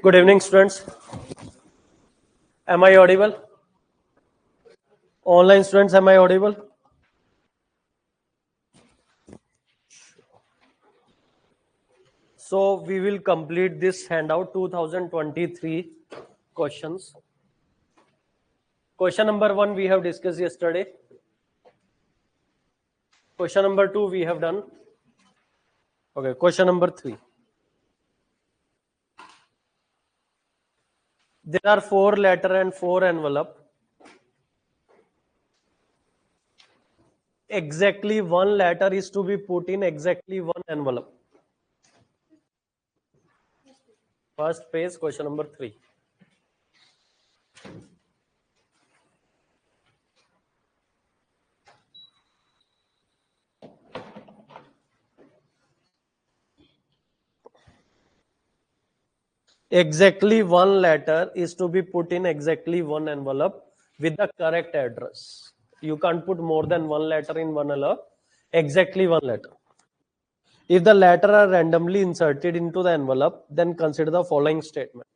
Good evening, students. Am I audible? Online students, am I audible? So we will complete this handout 2023 questions. Question number 1 we have discussed yesterday. Question number 2 we have done. Okay, question number 3. There are 4 letter and 4 envelope. Exactly one letter is to be put in exactly one envelope. First page, question number 3. Exactly one letter is to be put in exactly one envelope with the correct address. You can't put more than one letter in one envelope. Exactly one letter. If the letter are randomly inserted into the envelope, then consider the following statement.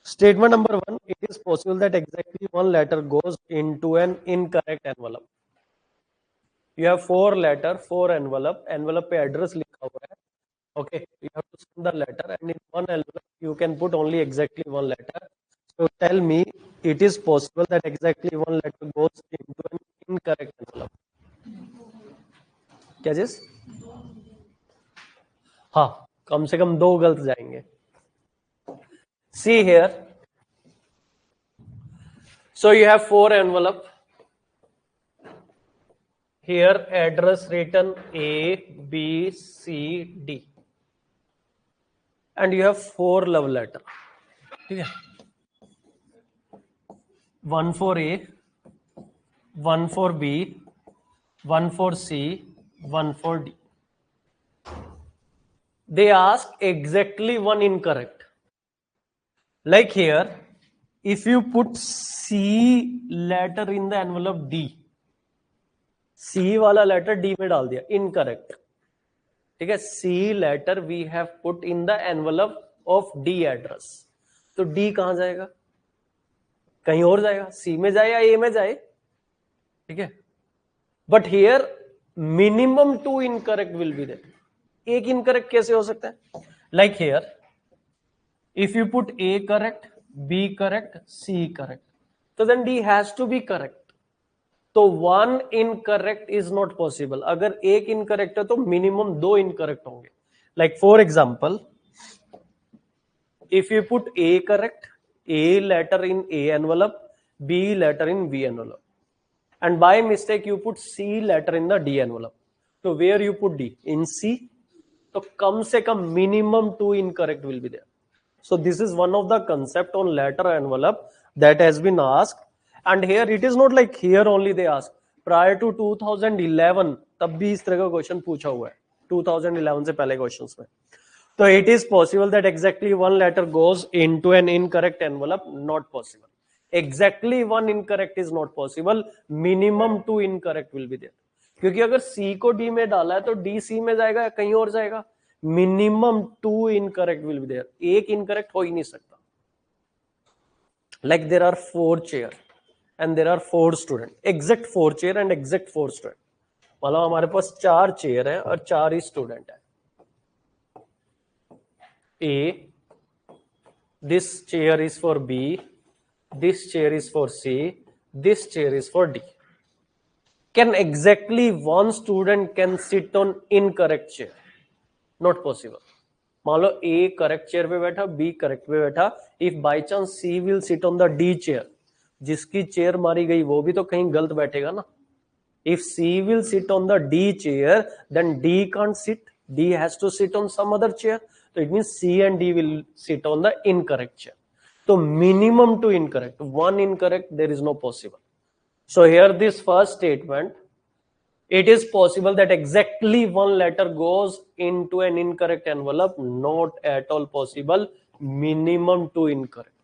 Statement number 1, it is possible that exactly one letter goes into an incorrect envelope. You have 4 letter, 4 envelope. Envelope पे address लिखा हुआ है. Okay, you have to send the letter, and in one envelope you can put only exactly one letter. So tell me, it is possible that exactly one letter goes into an incorrect envelope. क्या जिस? हाँ, कम से कम 2 गलत जाएंगे. See here. So you have 4 envelope. Here address written A, B, C, D. And you have 4 love letter. ठीक है? 1 for A, 1 for B, 1 for C, 1 for D. They ask exactly one incorrect. Like here, if you put C letter in the envelope D, C वाला letter D में डाल दिया, incorrect. ठीक है, C letter we have put in the envelope of D address. तो D कहां जाएगा? कहीं और जाएगा. C में जाए या A में जाए. ठीक है. But here minimum 2 incorrect will be there. एक incorrect कैसे हो सकता है? Like here, if you put A correct, B correct, C correct, so then D has to be correct. तो 1 incorrect is not possible. अगर एक incorrect है तो minimum 2 incorrect होंगे. Like for example, if you put A correct, A letter in A envelope, B letter in B envelope, and by mistake you put C letter in the D envelope, so where you put D? In C. तो कम से कम minimum 2 incorrect will be there. So this is one of the concept on letter envelope that has been asked. And here it is not like here only they ask. Prior to 2011 तब भी इस तरह का question पूछा हुआ है. 2011 से पहले क्वेश्चंस में. So it is possible that exactly one letter goes into an incorrect envelope. Not possible. Exactly one incorrect is not possible. Minimum 2 incorrect will be there. क्योंकि अगर C को D में डाला है तो D C में जाएगा या कहीं और जाएगा. Minimum 2 incorrect will be there. एक incorrect हो ही नहीं सकता. Like there are 4 chair and there are 4 student. Exact 4 chair and exact 4 student. मतलब हमारे पास 4 चेयर है और 4 ही स्टूडेंट है. A, this chair is for B, this chair is for C, this chair is for D. Can exactly one student can sit on incorrect chair? Not possible. मान लो A correct chair पे बैठा, B correct पे बैठा. If by chance C will sit on the D chair, जिसकी chair मारी गई वो भी तो कहीं गलत बैठेगा ना. If C will sit on the D chair, then D can't sit. D has to sit on some other chair. So it means C and D will sit on the incorrect chair. So minimum 2 incorrect. 1 incorrect, there is no possible. So here this first statement, It is possible that exactly one letter goes into an incorrect envelope. Not at all possible. Minimum 2 incorrect.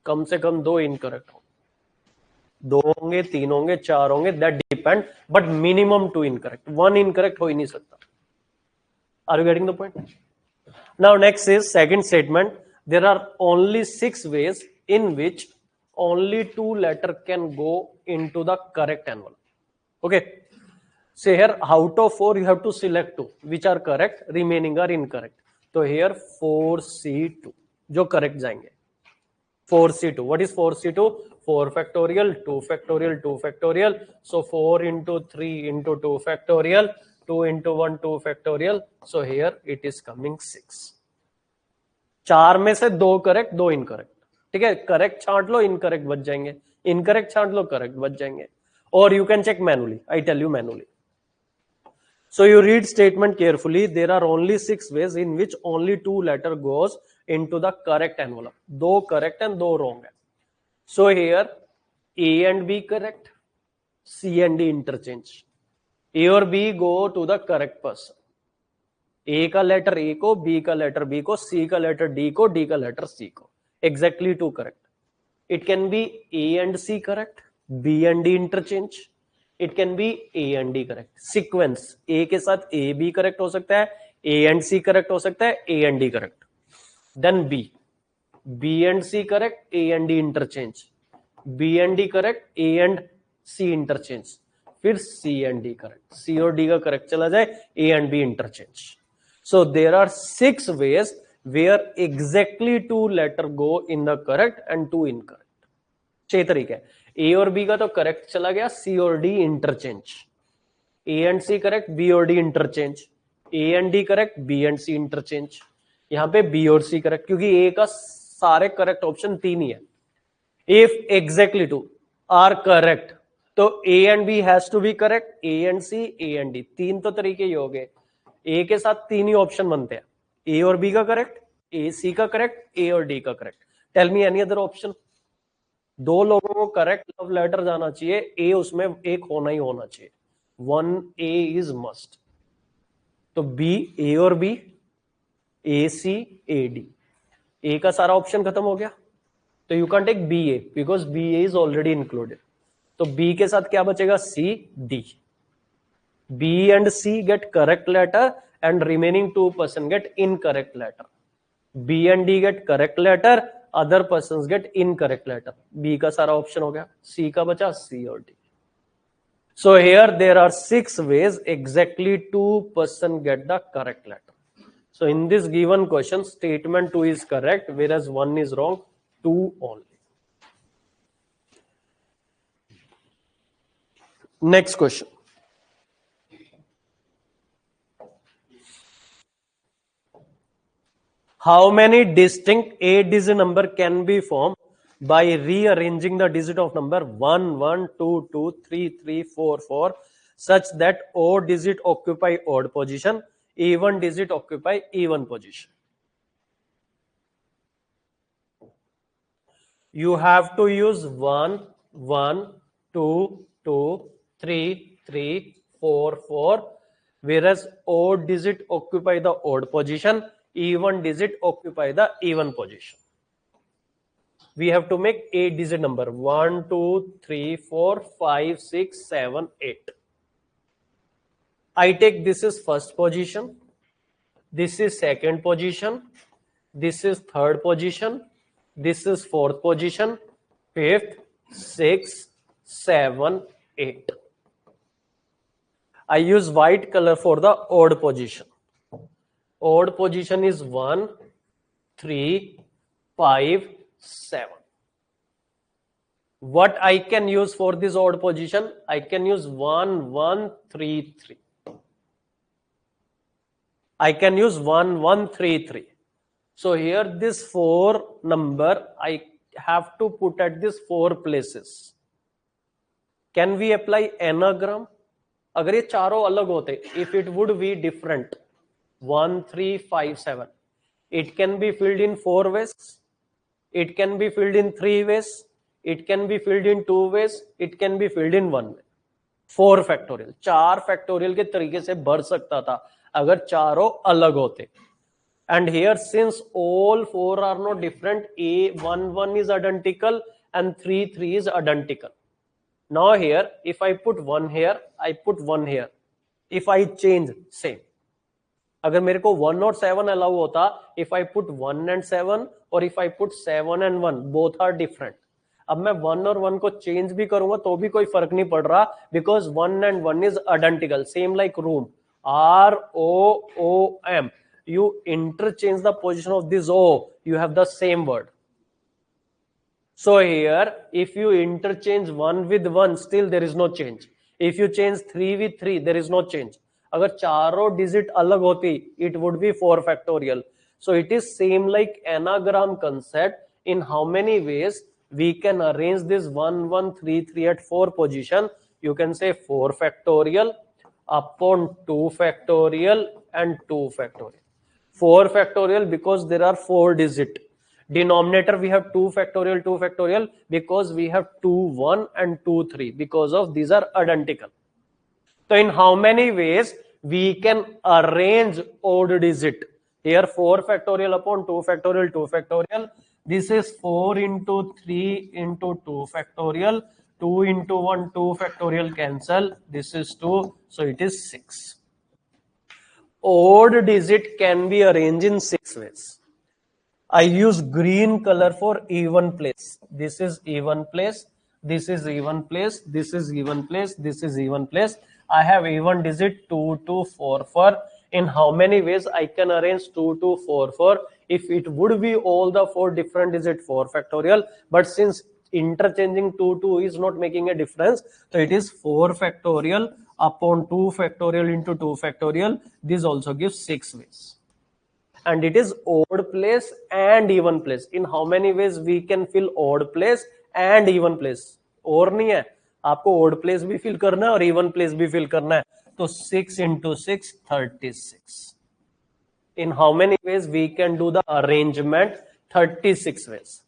कम से कम 2 incorrect होंगे, 2 होंगे, 3 होंगे, 4 होंगे, that depend, but minimum 2 incorrect. 1 incorrect हो ही नहीं सकता. Are you getting the point? Now next is second statement. There are only 6 ways in which only 2 letter can go into the correct envelope. Okay. So here out of 4 you have to select 2 which are correct, remaining are incorrect. So here 4C2 जो correct जाएंगे. 4C2. What is 4C2? 4 factorial, 2 factorial, 2 factorial. So 4 into 3 into 2 factorial, 2 into 1 2 factorial. So here it is coming 6. 4 में से 2 correct 2 incorrect. ठीक है, correct छांट लो, incorrect बच जाएंगे, incorrect छांट लो, करेक्ट बच जाएंगे. और you can check manually. I tell you manually. So you read statement carefully. There are only 6 ways in which only 2 letter goes into the correct envelope. 2 correct and 2 wrong है. So here A and B correct, C and D interchange. A और B go to the correct person. A का letter A को, B का letter B को, C का letter D को, D का letter C को. Exactly 2 correct. It can be A and C correct, B and D interchange. It can be A and D correct. Sequence A के साथ A B correct हो सकता है, A and C correct हो सकता है, A and D correct. Then B and C correct, A and D interchange. B and D correct, A and C interchange. फिर C and D correct. C और D का correct चला जाए, A and B interchange. So there are 6 ways where exactly 2 letter go in the correct and 2 incorrect. 6 तरीके हैं. A और B का तो करेक्ट चला गया, C और D interchange. A and C correct, B और D interchange. A and D correct, B and C interchange. यहां पे B और C करेक्ट, क्योंकि A का सारे करेक्ट ऑप्शन 3 ही है. If exactly 2 are correct, तो A and B has to be correct, A and C, A and D. 3 तो तरीके ही हो गए. A के साथ 3 ही ऑप्शन बनते हैं. A और B का करेक्ट, A C का करेक्ट, A और D का correct. Tell me any other option. 2 लोगों को करेक्ट लव लेटर जाना चाहिए, ए उसमें एक होना ही होना चाहिए. 1A is must. तो बी, ए और B, A C, A D. ए का सारा ऑप्शन खत्म हो गया, तो you can take B A because B A is already included. तो बी के साथ क्या बचेगा? C D. B and C get correct letter and remaining 2% get incorrect letter. B and D get correct letter, other person get incorrect letter. B का सारा option हो गया, सी का बचा सी और D. So here there are 6 ways, exactly 2% get the correct letter. So in this given question statement 2 is correct whereas 1 is wrong. 2 only. Next question. How many distinct 8-digit number can be formed by rearranging the digit of number 1, 1, 2, 2, 3, 3, 4, 4 such that odd digit occupy odd position, even digit occupy even position? You have to use 1, 1, 2, 2, 3, 3, 4, 4, whereas odd digit occupy the odd position, even digit occupy the even position. We have to make 8-digit number. 1, 2, 3, 4, 5, 6, 7, 8. I take this is first position, this is second position, this is third position, this is fourth position, fifth, sixth, 7, 8. I use white color for the odd position. Odd position is 1, 3, 5, 7. What I can use for this odd position? I can use 1, 1, 3, 3. I can use 1, 1, 3, 3. So here this 4 number I have to put at this 4 places. Can we apply anagram? अगर ये चारों अलग होते, if it would be different, 1, 3, 5, 7, it can be filled in 4 ways, it can be filled in 3 ways, it can be filled in 2 ways, it can be filled in 1 way. 4 factorial, 4 factorial के तरीके से बढ़ सकता था अगर चारों अलग होते. And here, since all 4 are not different, A1 is identical and 3 is identical. Now here, if I put 1 here, I put 1 here. If I change, same. अगर मेरे को 1 और 7 अलाउ होता, if I put 1 and 7 और if I put 7 and 1, both are different. अब मैं 1 और 1 को चेंज भी करूंगा तो भी कोई फर्क नहीं पड़ रहा, because 1 and 1 is identical, same like room. ROOM. You interchange the position of this O, you have the same word. So here, if you interchange 1 with 1, still there is no change. If you change 3 with 3, there is no change. अगर चारों digit अलग होती, it would be 4 factorial. So it is same like anagram concept. In how many ways we can arrange this 1 1 3 3 at 4 position? You can say 4 factorial upon 2 factorial and 2 factorial. 4 factorial because there are 4 digit. Denominator we have 2 factorial because we have 2 1 and 2 3 because of these are identical. So in how many ways we can arrange odd digit? Here 4 factorial upon 2 factorial, 2 factorial. This is 4 into 3 into 2 factorial. 2 into 1, 2 factorial cancel. This is 2, so it is 6. Odd digit can be arranged in 6 ways. I use green color for even place. This is even place. This is even place. This is even place. This is even place. I have even digit 2 to 4 4. In how many ways I can arrange 2 to 4 4? If it would be all the 4 different digit 4 factorial, but since interchanging 2 2 is not making a difference, so it is 4 factorial upon 2 factorial into 2 factorial. This also gives 6 ways. And it is odd place and even place. In how many ways we can fill odd place and even place? और नहीं है, आपको odd place भी fill करना है और even place भी fill करना है. तो 6 into 6, 36. In how many ways we can do the arrangement? 36 ways.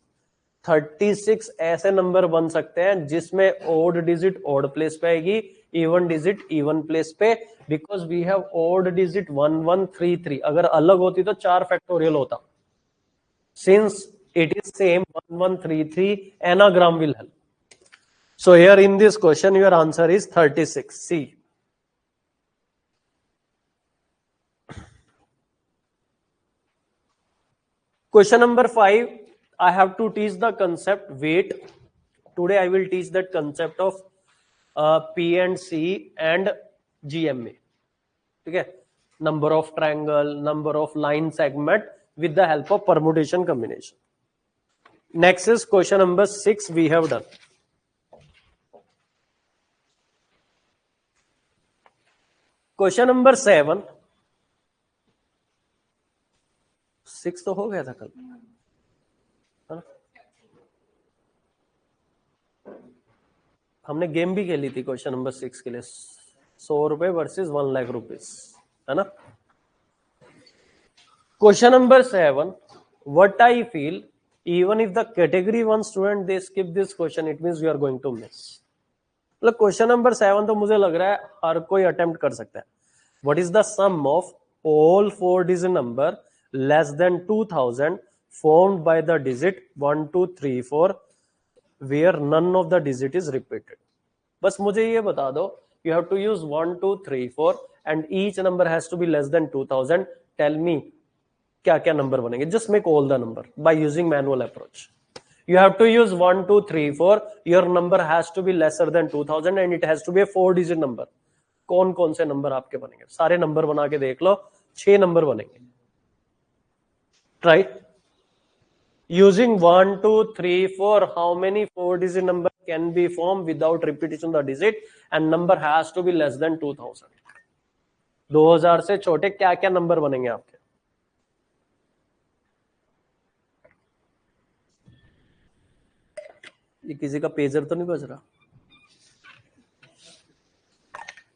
36 ऐसे नंबर बन सकते हैं जिसमें odd digit odd place पे आएगी, even digit even place पे, because we have odd digit 1 1 3 3. अगर अलग होती तो 4 फैक्टोरियल होता. Since it is same 1 1 3 3, anagram will help. So here in this question your answer is 36. C. Question number 5. I have to teach the concept weight. Today I will teach that concept of P and C and GMA. Okay, number of triangle, number of line segment with the help of permutation combination. Next is question number 6 we have done. Question number 7. 6 तो हो गया था कल. हमने game भी खेली थी question number 6 के लिए. 100 रुपए वर्सेस 1 लाख रुपीस, है ना. Question number 7. What I feel, even if the category 1 student they skip this question, it means you are going to miss. मतलब क्वेश्चन नंबर 7 तो मुझे लग रहा है हर कोई अटेम्प्ट कर सकता है. What is the sum of all 4 digit number less than 2000 formed by the digit 1 2 3 4 where none of the digit is repeated? बस मुझे ये बता दो, you have to use 1 2 3 4 and each number has to be less than 2000. Tell me क्या क्या number बनेंगे. Just make all the number by using manual approach. You have to use 1 2 3 4. Your number has to be lesser than 2000 and it has to be a 4 digit number. कौन कौन से number आपके बनेंगे? सारे number बना के देख लो. 6 नंबर बनेंगे. Try. Using 1 2 3 4, how many 4 digit number can be formed without repetition of the digit and number has to be less than 2000. 2000 से छोटे क्या क्या नंबर बनेंगे आपके? ये किसी का पेजर तो नहीं बज रहा?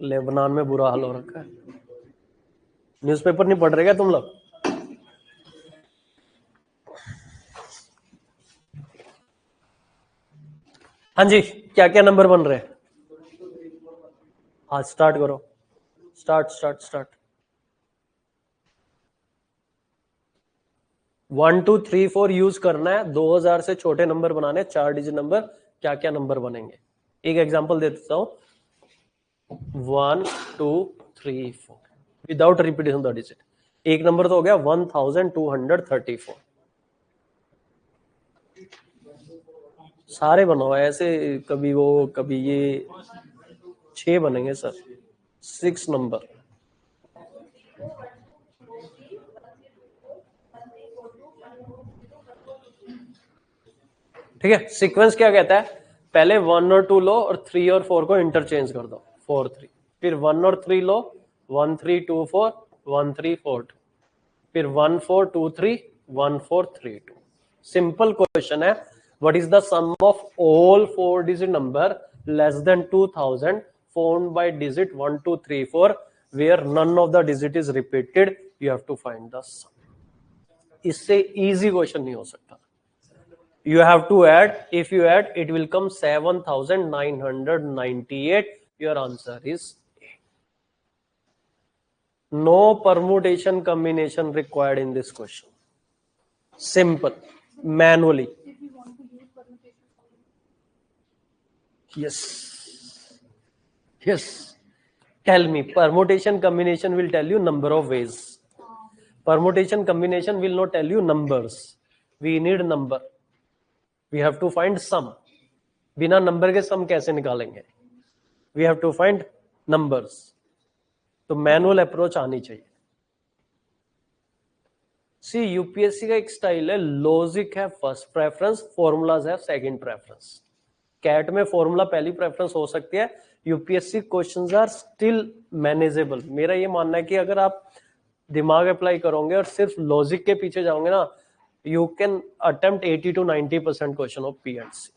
लेबनान में बुरा हाल हो रखा है. न्यूज़पेपर नहीं पढ़ रहे क्या तुम लोग? हाँ जी, क्या क्या नंबर बन रहे हैं? हाँ स्टार्ट करो, स्टार्ट 1 2 3 4 यूज करना है, 2000 से छोटे नंबर बनाने, 4 डिजिट नंबर, क्या क्या नंबर बनेंगे। एक एग्जांपल दे देता हूं, 1 2 3 4 विदाउट रिपीटेशन द डिजिट। एक नंबर तो हो गया 1234, सारे बनाओ ऐसे, कभी वो कभी ये, 6 बनेंगे सर, 6 नंबर। ठीक है, सीक्वेंस क्या कहता है, पहले 1 और 2 लो और 3 और 4 को इंटरचेंज कर दो, 4 3, फिर 1 और 3 लो, 1 3 2 4 1 3 4 2, फिर 1 4 2 3 1 4 3 2। सिंपल क्वेश्चन है, what is the sum of all 4 digit number less than 2000 formed by digit 1 2 3 4 where none of the digit is repeated, you have to find the sum। इससे इजी क्वेश्चन नहीं हो सकता। You have to add, if you add it will come 7998, your answer is A। No permutation combination required in this question, simple, manually। Yes, yes, tell me, permutation combination will tell you number of ways, permutation combination will not tell you numbers, we need number, we have to find sum। बिना नंबर के sum कैसे निकालेंगे, we have to find numbers, तो manual approach आनी चाहिए। सी UPSC का एक स्टाइल है, लॉजिक है फर्स्ट प्रेफरेंस, फॉर्मूलाज है सेकंड प्रेफरेंस। कैट में फॉर्मूला पहली प्रेफरेंस हो सकती है, UPSC questions are still manageable. मेरा ये मानना है कि अगर आप दिमाग अप्लाई करोगे और सिर्फ लॉजिक के पीछे जाओगे ना, you can attempt 80 to 90% question of PNC.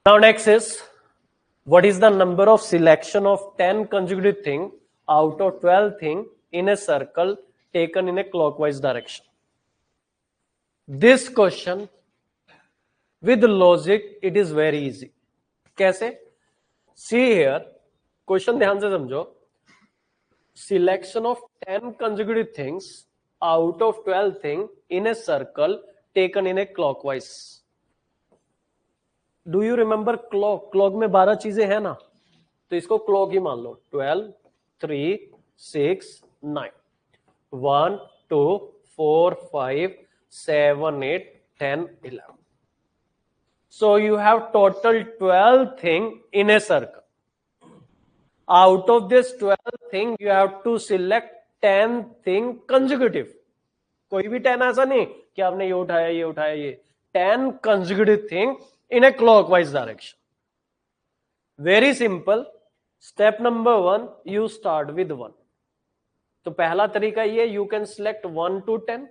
Now next is, what is the number of selection of 10 consecutive thing out of 12 thing in a circle taken in a clockwise direction? This question with logic it is very easy। कैसे? See here, question ध्यान से समझो, selection of 10 consecutive things out of 12 thing in a circle taken in a clockwise। Do you remember clock, clock में 12 चीजें हैं ना, तो इसको क्लॉक ही मान लो, 12 3 6 9 1 2 4 5 7 8 10 11। So you have total 12 thing in a circle। Out of this 12 thing you have to select 10 thing consecutive। कोई भी 10 ऐसा नहीं कि आपने ये उठाया ये उठाया, ये 10 consecutive thing in a clockwise direction। Very simple। Step number 1, you start with 1। तो पहला तरीका ये, you can select 1 to 10,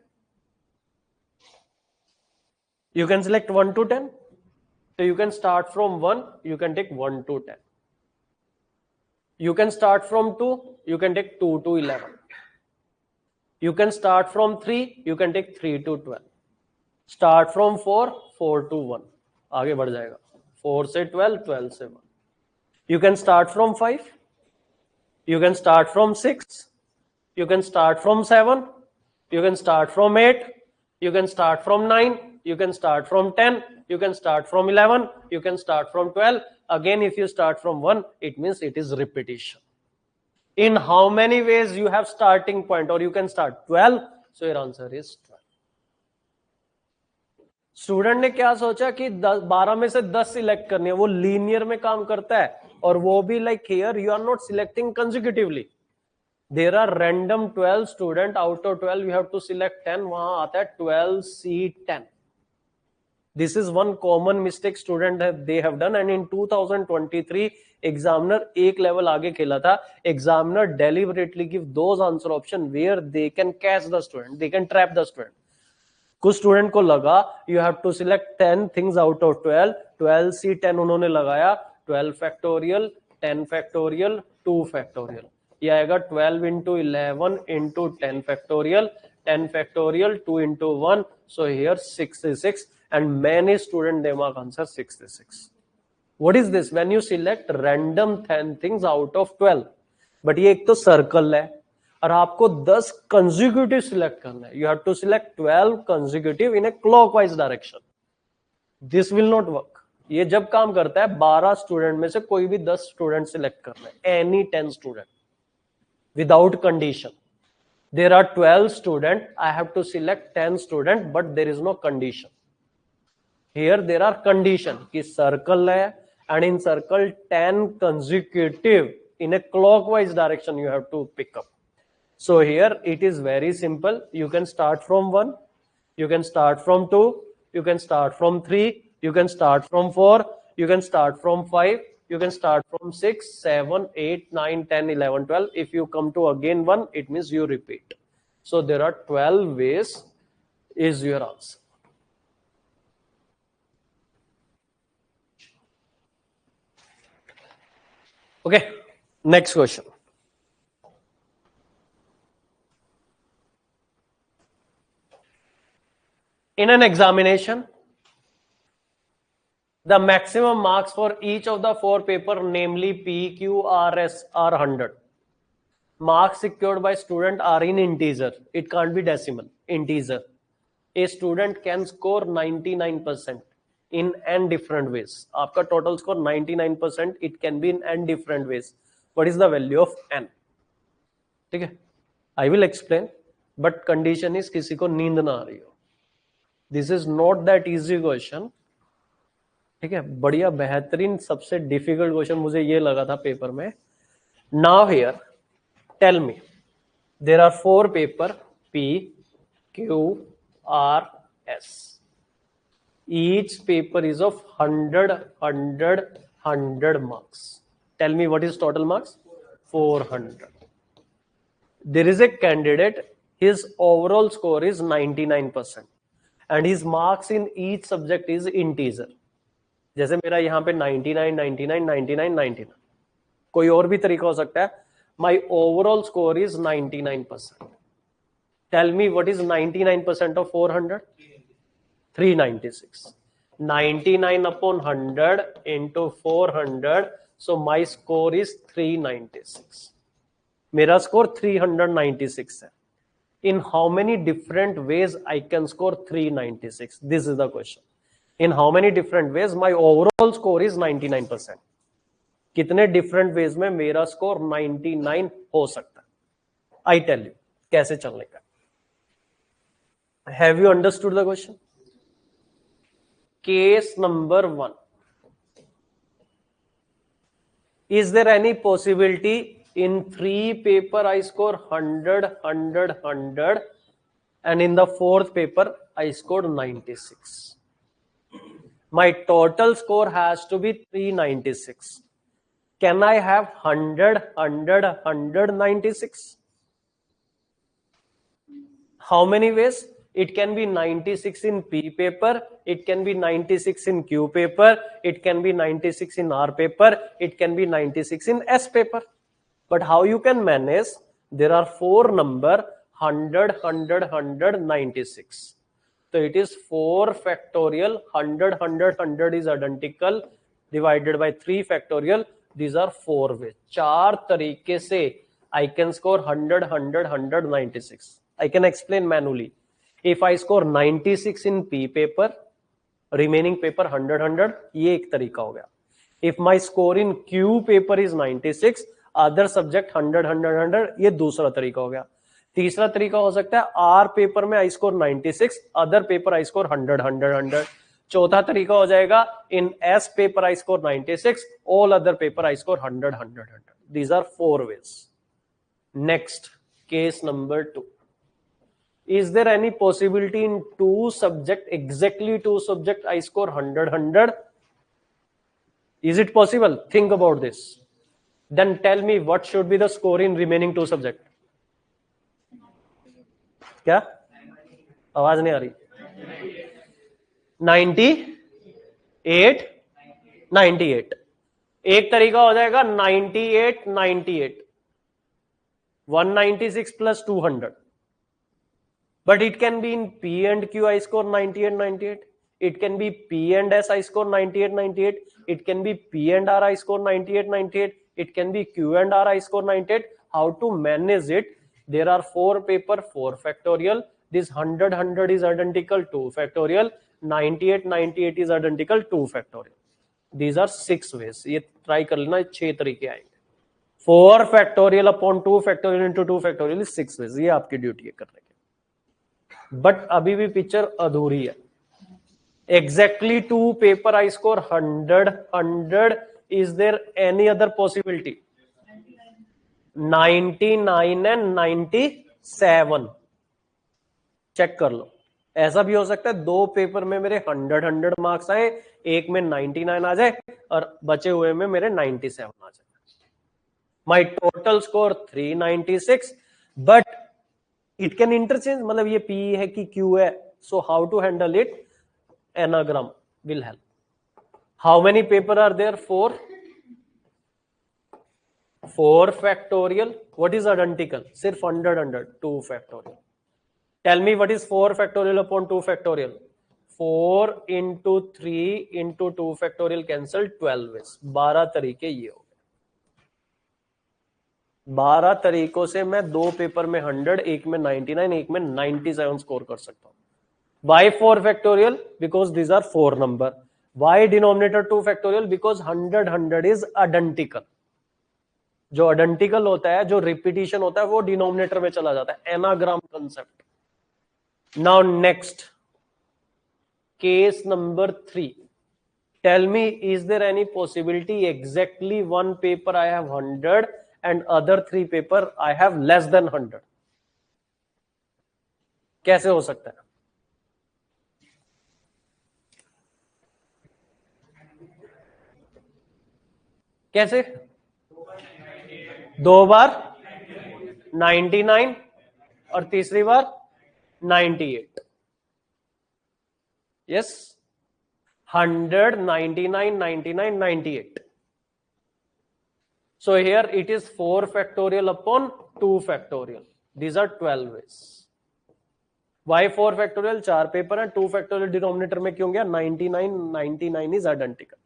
you can select 1 to 10, so you can start from 1, you can take 1 to 10, you can start from 2, you can take 2 to 11, you can start from 3, you can take 3 to 12, start from 4 4 to 1, आगे बढ़ जाएगा 4 से 12 12 से 1, you can start from 5, you can start from 6, you can start from 7, you can start from 8, you can start from 9, you can start from 10, you can start from 11, you can start from 12, again if you start from 1 it means it is repetition। in how many ways you have starting point, or you can start 12, so your answer is 12। Student ने क्या सोचा कि 12 में से 10 select करनी है, वो linear में काम करता है, और वो भी like here you are not selecting consecutively, there are random 12 student, out of 12 you have to select 10, वहां आता है 12C10। This is one common mistake student they have done, and in 2023 examiner एक लेवल आगे खेला था। Examiner deliberately give those answer option where they can catch the student, they can trap the student. कुछ student को लगा you have to select 10 things out of 12, 12C10 उन्होंने लगाया, 12 फैक्टोरियल 10 फैक्टोरियल 2 फैक्टोरियल, ये आएगा 12 into 11 into 10 factorial 10 factorial 2 into 1, so here 66, and many student they mark answer 66। What is this? When you select random 10 things out of 12. But ये एक तो circle है और आपको 10 कंसेक्यूटिव सिलेक्ट करना है. You have to select 12 consecutive in a clockwise direction. This will not work. ये जब काम करता है 12 स्टूडेंट में से कोई भी 10 स्टूडेंट सिलेक्ट करना है, any 10 student without condition. There are 12 students. I have to select 10 students, but there is no condition. Here there are condition कि circle है and in circle 10 consecutive in a clockwise direction you have to pick up. So here it is very simple. You can start from 1, you can start from 2, you can start from 3, you can start from 4, you can start from 5, you can start from 6, 7, 8, 9, 10, 11, 12. If you come to again 1, it means you repeat. So there are 12 ways is your answer. Okay, next question. In an examination, the maximum marks for each of the 4 paper, namely P, Q, R, S, are 100. Marks secured by student are in integer. It can't be decimal. Integer. A student can score 99% in n different ways. आपका total score 99%. It can be in n different ways. What is the value of n? ठीक है? I will explain. But condition is किसी को नींद ना आ रही हो. This is not that easy question. ठीक है, बढ़िया बेहतरीन सबसे डिफिकल्ट क्वेश्चन मुझे ये लगा था पेपर में. Now here tell me, there are 4 paper P, Q, R, S. Each paper is of 100 marks. Tell me what is total marks? 400. There is a candidate, his overall score is 99% and his marks in each subject is integer. जैसे मेरा यहाँ पे 99, 99, 99, 99. कोई और भी तरीका हो सकता है. My overall score is 99%. Tell me what is 99% of 400? 396. 99 upon 100 into 400. So my score is 396. मेरा score 396 है. In how many different ways I can score 396? This is the question. In how many different ways my overall score is 99%? कितने different ways में मेरा score 99 हो सकता है? I tell you कैसे चलने का. Have you understood the question? Case number 1. Is there any possibility in 3 paper I score 100, 100, 100 and in the 4th paper I scored 96? My total score has to be 396. Can I have 100, 100, 196? How many ways? It can be 96 in P paper, it can be 96 in Q paper, it can be 96 in R paper, it can be 96 in S paper. But how you can manage? There are 4 number 100, 100, 100, 96. So it is 4 factorial, 100, 100, 100 is identical, divided by 3 factorial. These are 4 ways. 4 तरीके से I can score 100, 100, 100, 96. I can explain manually. If I score 96 in P paper, remaining paper 100, 100, ये एक तरीका हो गया. If my score in Q paper is 96, other subject 100, 100, 100, ये दूसरा तरीका हो गया. तीसरा तरीका हो सकता है R पेपर में I score 96, other paper I score 100, 100, 100. चौथा तरीका हो जाएगा in S paper I score 96, all other paper I score 100, 100, 100. These are 4 ways. Next, case number 2. Is there any possibility in 2 subject, exactly 2 subject I score 100, 100? Is it possible? Think about this. Then tell me what should be the score in remaining 2 subject. क्या आवाज नहीं आ रही? 98, 98. एक तरीका हो जाएगा 98, 98. 196 plus 200. But it can be in P and Q I score 98, 98. It can be P and S I score 98, 98. It can be P and R I score 98, 98. It can be Q and R I score 98. How to manage it? There are 4 paper, 4 factorial. This 100, 100 is identical, 2 factorial. 98, 98 is identical, 2 factorial. These are 6 ways. ये try कर लेना, 6 तरीके आएंगे. 4 factorial upon 2 factorial into 2 factorial is 6 ways. ये आपकी duty है करने की. बट अभी भी पिक्चर अधूरी है. Exactly 2 paper I score 100, 100. Is there any other possibility? 99 and 97. Check कर लो. ऐसा भी हो सकता है 2 पेपर में मेरे 100, 100 मार्क्स आए, एक में 99 आ जाए और बचे हुए में मेरे 97 आ जाए. My total score 396, but it can interchange. मतलब ये P है कि Q है. So how to handle it? Anagram will help. How many paper are there? 4. 4 factorial. What is identical? Sirf 100, 100. 2 factorial. Tell me what is 4 factorial upon 2 factorial? 4 into 3 into 2 factorial cancel 12 ways. 12 तरीके ये हो गए. 12 तरीकों से मैं 2 paper में 100, एक में 99, एक में 97 स्कोर कर सकता हूं. Why 4 factorial? Because these are 4 number. Why denominator 2 factorial? Because 100, 100 is identical. जो identical होता है, जो repetition होता है, वो denominator में चला जाता है. Anagram concept. Now next, case number 3. Tell me, is there any possibility exactly 1 paper I have 100 and other 3 paper I have less than 100? कैसे हो सकता है? कैसे? 2 बार 99 और तीसरी बार 98. Yes, 100, 99, 99, 98. So here it is 4 factorial upon 2 factorial. These are 12 ways. Why 4 factorial? 4 paper है. 2 factorial denominator में क्यों गया? 99, 99 is identical.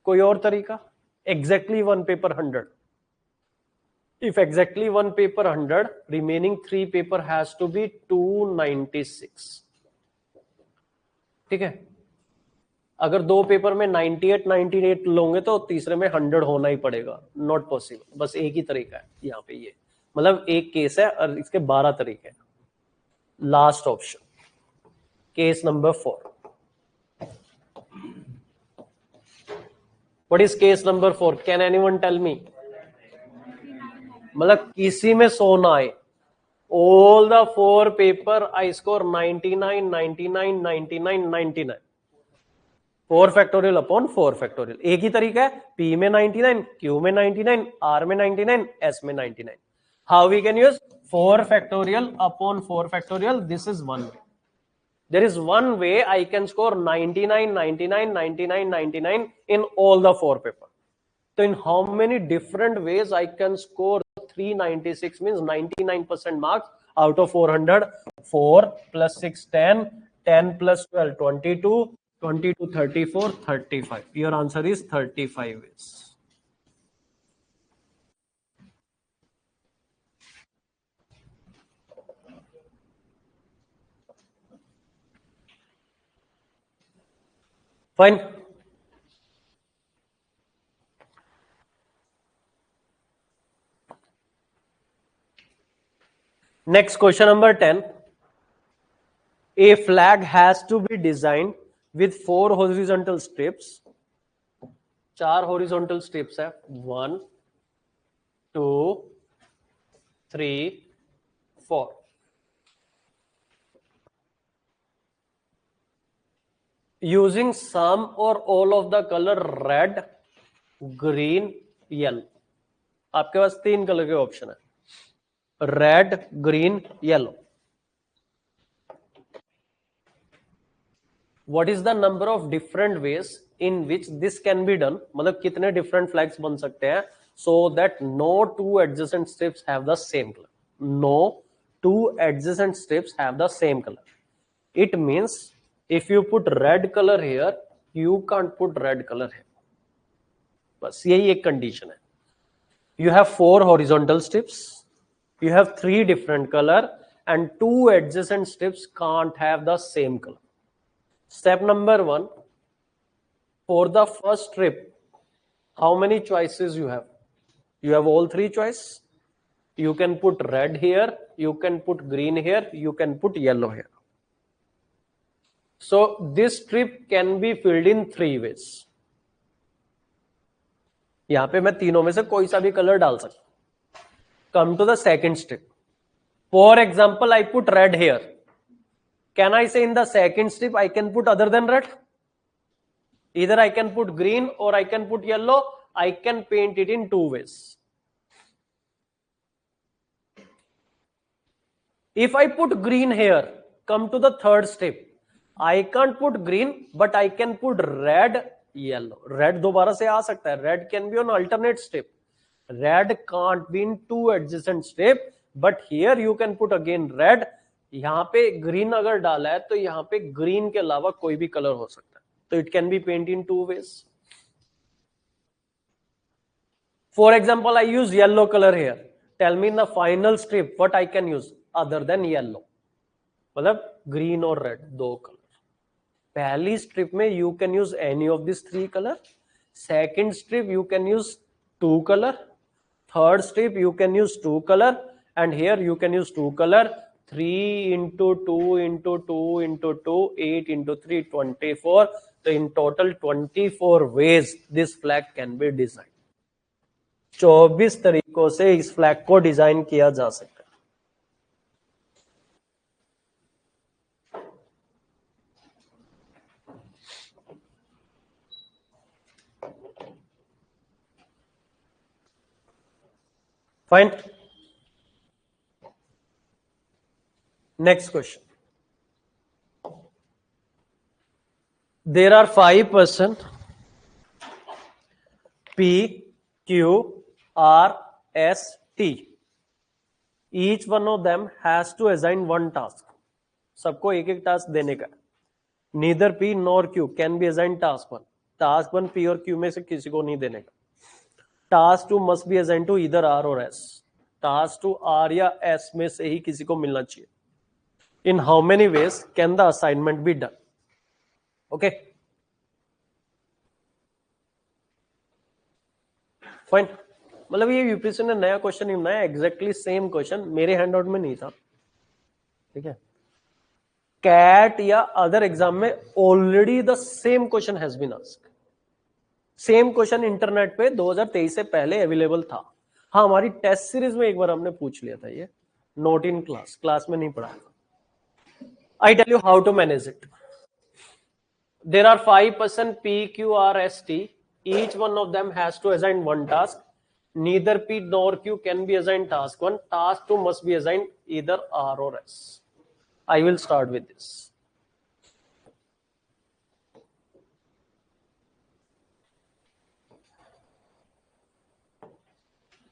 कोई और तरीका? Exactly 1 paper 100. If exactly 1 paper 100, remaining 3 paper has to be 296. ठीक है. अगर 2 पेपर में 98, 98 लोगे तो तीसरे में 100 होना ही पड़ेगा. Not possible. बस एक ही तरीका है यहाँ पे. ये मतलब एक केस है और इसके 12 तरीके हैं. Last option, case number 4. What is case number 4? Can anyone tell me? मतलब किसी में 100 ना आए. All the 4 paper I score 99, 99, 99, 99. 4 factorial upon 4 factorial. एक ही तरीका है. P में 99, Q में 99, R में 99, S में 99. How we can use 4 factorial upon 4 factorial? This is one way. There is one way I can score 99, 99, 99, 99 in all the 4 paper. So in how many different ways I can score 396 means 99% marks out of 400? 4 plus 6, 10, 10 plus 12, 22, 22, 34, 35. Your answer is 35 ways. Fine. Next question number 10. A flag has to be designed with 4 horizontal strips. 4 horizontal strips है. 1, 2, 3, 4. Using some or all of the color red, green, yellow. आपके पास 3 colour के option है. Red, green, yellow. What is the number of different ways in which this can be done? मतलब कितने different flags बन सकते हैं so that no 2 adjacent strips have the same color. No 2 adjacent strips have the same color. It means If you put red color here, you can't put red color here. बस यही एक condition है. You have 4 horizontal strips. You have 3 different color and 2 adjacent strips can't have the same color. Step number 1. For the first strip, how many choices you have? You have all 3 choices. You can put red here, you can put green here, you can put yellow here. So this strip can be filled in 3 ways. यहां पे मैं तीनों में से कोई सा भी colour डाल सकता. Come to the second strip. For example, I put red here. Can I say in the second strip I can put other than red? Either I can put green or I can put yellow. I can paint it in 2 ways. If I put green here, come to the third step. I can't put green, but I can put red, yellow. Red दोबारा से आ सकता है. Red can be on alternate step. Red can't be in 2 adjacent step, but here you can put again red. यहाँ पे green अगर डाला है तो यहाँ पे green के अलावा कोई भी color हो सकता है. तो it can be painted in 2 ways. For example, I use yellow color here. Tell me in the final strip what I can use other than yellow. मतलब green और red दो color. पहली strip में you can use any of these 3 color. Second strip you can use 2 color. Third strip you can use 2 color, and here you can use 2 color. 3 into 2 into 2 into 2, 8 into 3, 24. So in total 24 ways this flag can be designed. 24 तरीकों से इस flag को design किया जा सकता है. Fine. Next question. There are 5 persons P, Q, R, S, T. Each one of them has to assign one task. सबको एक एक टास्क देने का. Neither P nor Q can be assigned task 1. Task 1 P और Q में से किसी को नहीं देने का. Task 2 must be assigned to either R or S. Task 2 R या S में से ही किसी को मिलना चाहिए. In how many ways can the assignment be done? Okay. Fine. मतलब ये यूपीएससी ने नया क्वेश्चन बनाया. एग्जैक्टली सेम क्वेश्चन मेरे हैंडआउट में नहीं था. ठीक है. कैट या अदर एग्जाम में already the same question has been asked. Same question internet पे 2023 से पहले अवेलेबल था. हाँ, हमारी टेस्ट सीरीज में एक बार हमने पूछ लिया था. ये नोट इन क्लास में नहीं पढ़ा था. I tell you how to manage it. There are 5 person P, Q, R, S, T. Each one of them has to assign one task. Neither P nor Q can be assigned task 1. Task 2 must be assigned either R or S. I will start with this.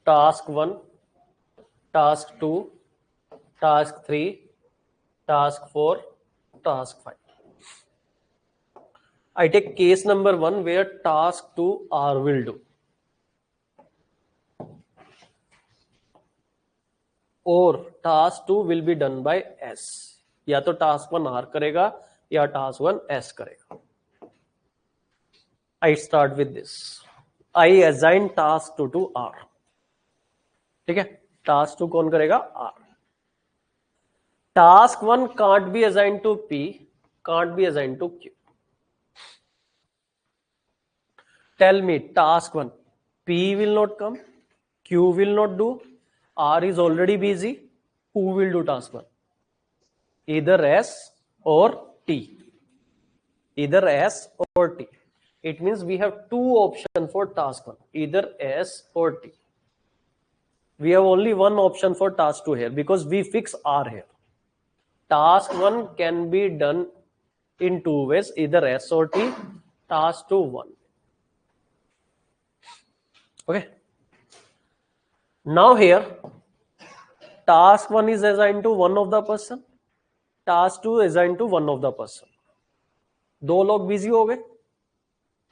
Task 1, Task 2, Task 3, Task 4, Task 5. I take case number 1 where task 2 R will do. Or task 2 will be done by S. या तो task 1 R करेगा या task 1 S करेगा. I start with this. I assign task 2 to R. ठीक है. task 2 कौन करेगा? R. Task 1 can't be assigned to P, can't be assigned to Q. Tell me, task 1, P will not come, Q will not do, R is already busy. Who will do task 1? Either S or T. Either S or T. It means we have 2 options for task 1, either S or T. We have only 1 option for task 2 here because we fix R here. Task 1 can be done in 2 ways, either S or T. Task 2, 1. Okay. Now here, task 1 is assigned to one of the person. Task 2 is assigned to one of the person. दो लोग busy हो गए,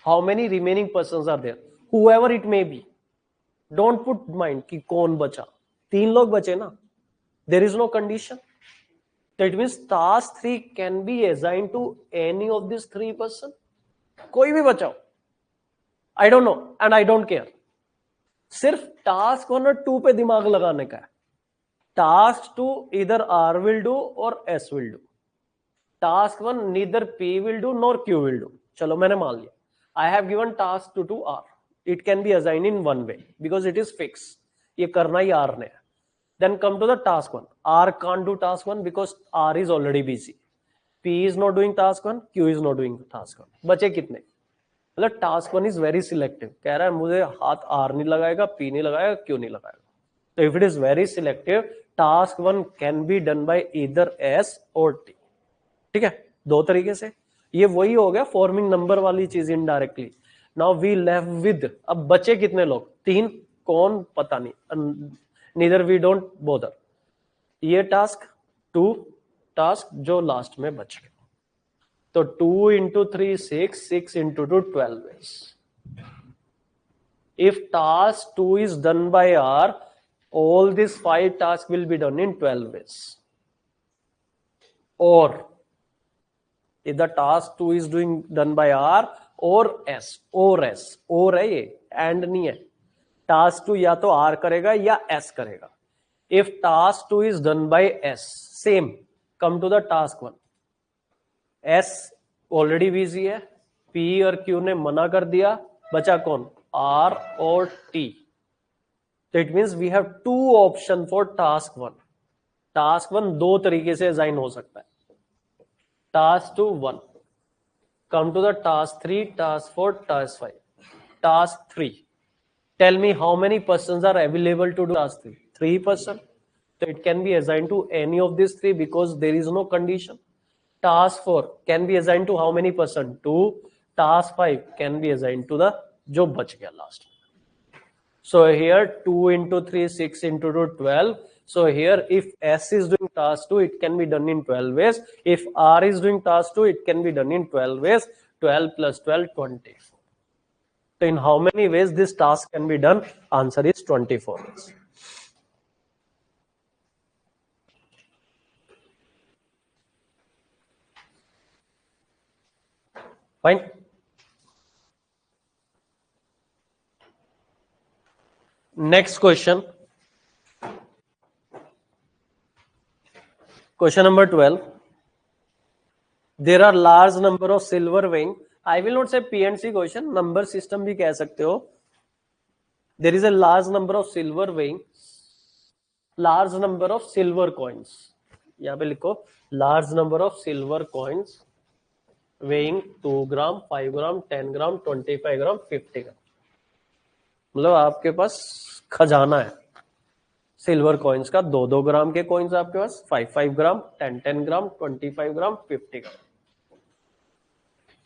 how many remaining person are there, however it may be, don't put mind कि कौन बचा, तीन लोग बचे ना, there is no condition, that means task 3 can be assigned to any of this 3 person, कोई भी बचाओ, I don't know and I don't care, सिर्फ टास्क 1 और 2 पे दिमाग लगाने का है। टास्क 2 इधर आर विल डू और S will do, task 1 neither P will do nor Q will do. चलो मैंने मान लिया, I have given task 2 to R, it can be assign in one way because it is fix, ये करना ही R ने है। Then come to the task 1, R can't do task 1 because R is already busy, P is not doing task 1, Q is not doing task 1, बचे कितने, मतलब task 1 is very selective, कह रहा है मुझे हाथ आर नहीं लगाएगा, पी नहीं लगाएगा, क्यू नहीं लगाएगा, तो if it is very selective task 1 can be done by either S और टी। ठीक है, दो तरीके से, ये वही हो गया फॉर्मिंग नंबर वाली चीज indirectly. Now we left with, अब बचे कितने लोग, तीन, कौन पता नहीं, नीदर वी डोंट बोदर, ये टास्क 2 टास्क जो लास्ट में बच गए, तो 2 into 3 6, 6 into 2 12 is. If task 2 is done by R, all these 5 tasks will be done in 12 ways. Or if the task 2 is done by R or S, or है ये, and नहीं है, task 2 या तो R करेगा या S करेगा। If task 2 is done by S, same, come to the task 1, S already busy है, P और Q ने मना कर दिया, बचा कौन, R और T, तो it means we have two option for task 1। Task 1 दो तरीके से असाइन हो सकता है, task 2 1, come to the task 3, task 4, task 5, task 3, tell me how many persons are available to do task 3, 3 person, तो it can be assign to any of this 3 because there is no condition. Task 4 can be assigned to how many person, 2, task 5 can be assigned to the जो बच गया last। So here 2 into 3 6 into 2 12, so here if S is doing task 2 it can be done in 12 ways, if R is doing task 2 it can be done in 12 ways, 12 plus 12 24, so in how many ways this task can be done, answer is 24 ways। Fine। Next question, question number 12, there are large number of silver weighing, I will not say P&C question, number system भी कह सकते हो, there is a large number of silver weighing, large number of silver coins, यहाँ पे लिखो large number of silver coins weighing 2 ग्राम 5 ग्राम 10 ग्राम 25 ग्राम 50 ग्राम, मतलब आपके पास खजाना है सिल्वर कॉइन्स का, 2 ग्राम के कॉइन्स आपके पास, 5 ग्राम 10 ग्राम 25 ग्राम 50 ग्राम।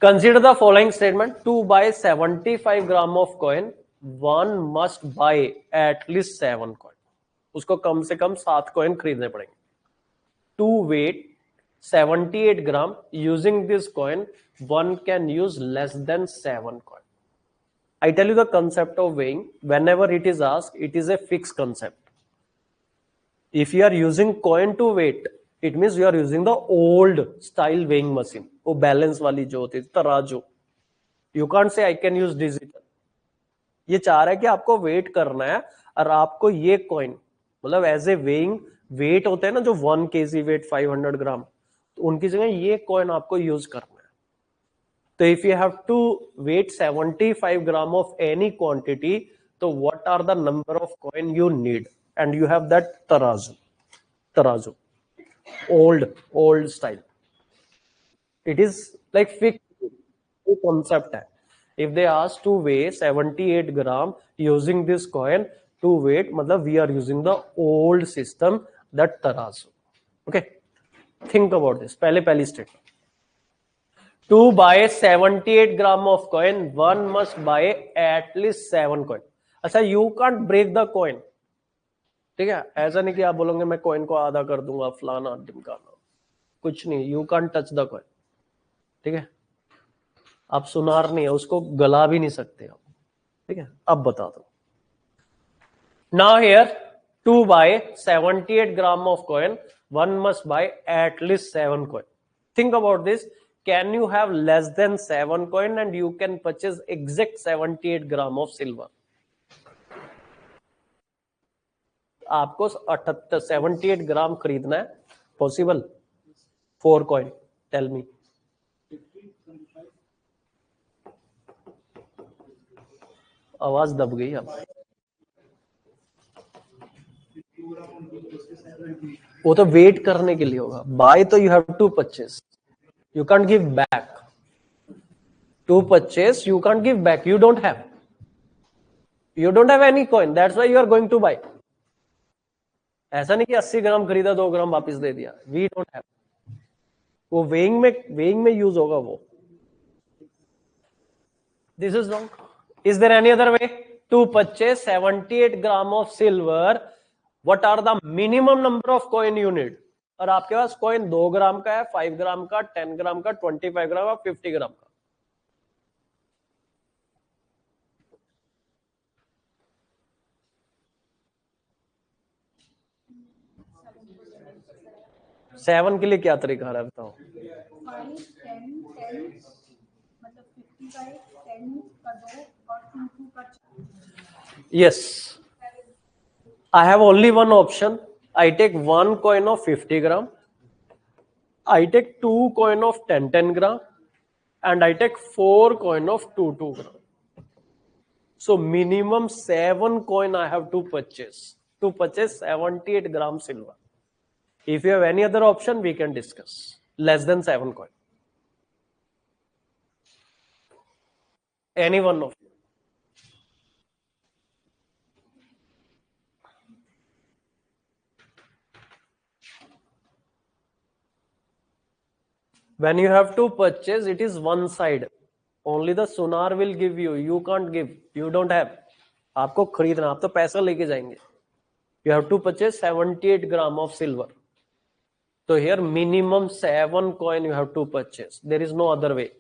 Consider the following statement, to buy 75 gram of coin one must buy at least 7 coin, उसको कम से कम 7 कॉइन खरीदने पड़ेंगे। To weight 78 gram using this coin one can use less than 7 coin। I tell you the concept of weighing, whenever it is asked it is a fixed concept, if you are using coin to weight it means you are using the old style weighing machine, वो balance वाली जो होती है तराजू, you can't say I can use digital। ये चाह रहा है कि आपको वेट करना है और आपको ये कॉइन मतलब एज ए वेइंग वेट होते हैं ना जो 1 kg वेट 500 ग्राम, तो उनकी जगह ये कॉइन आपको यूज करना है। तो if you have to weigh 75 gram of any quantity, तो what are the number of coin you need, and you have that तराजू old style, it is like fix concept है। If they ask to weigh 78 gram using this coin to weight, मतलब we are using the old system, that tarazu। Okay, think about this। पहली statement, to buy 78 gram of coin one must buy at least 7 coin। अच्छा, you can't break the coin, ठीक है, ऐसा नहीं कि आप बोलोगे मैं कॉइन को आधा कर दूंगा फलाना ढिमकाना, कुछ नहीं, you can't touch the coin, ठीक है। आप सुनार नहीं है, उसको गला भी नहीं सकते आप, ठीक है। अब बता दो। Now here to buy 78 gram of coin, one must buy at least 7 coin. Think about this, can you have less than 7 coin and you can purchase exact 78 gram of silver? आपको 78 ग्राम खरीदना है, पॉसिबल? 4 coin, tell me. आवाज दब गई अब। वो तो wait करने के लिए होगा, बाय तो you have to purchase, you can't give back. To purchase you can't give back, you don't have any coin, that's why you are going to buy. ऐसा नहीं कि 80 ग्राम खरीदा 2 ग्राम वापस दे दिया, वी डोंट हैव। वो वेइंग में यूज होगा वो। This is wrong. Is there any other way to purchase 78 gram of silver? What are the minimum number of coin you need? और आपके पास कॉइन 2 ग्राम का है, 5 ग्राम का, 10 ग्राम का, 25 ग्राम का, 50 ग्राम का। सेवन के लिए क्या तरीका है बताओ? Yes, I have only one option. I take 1 coin of 50 gram, I take 2 coin of 10 gram, and I take 4 coin of 2 gram. So minimum 7 coin I have to purchase 78 gram silver. If you have any other option, we can discuss. Less than 7 coin. Any one of you. When you have to purchase, it is one side. Only the sonar will give you. You can't give. You don't have. आपको खरीदना, आप तो पैसा लेके जाएंगे. You have to purchase 78 gram of silver. So here minimum 7 coin you have to purchase. There is no other way.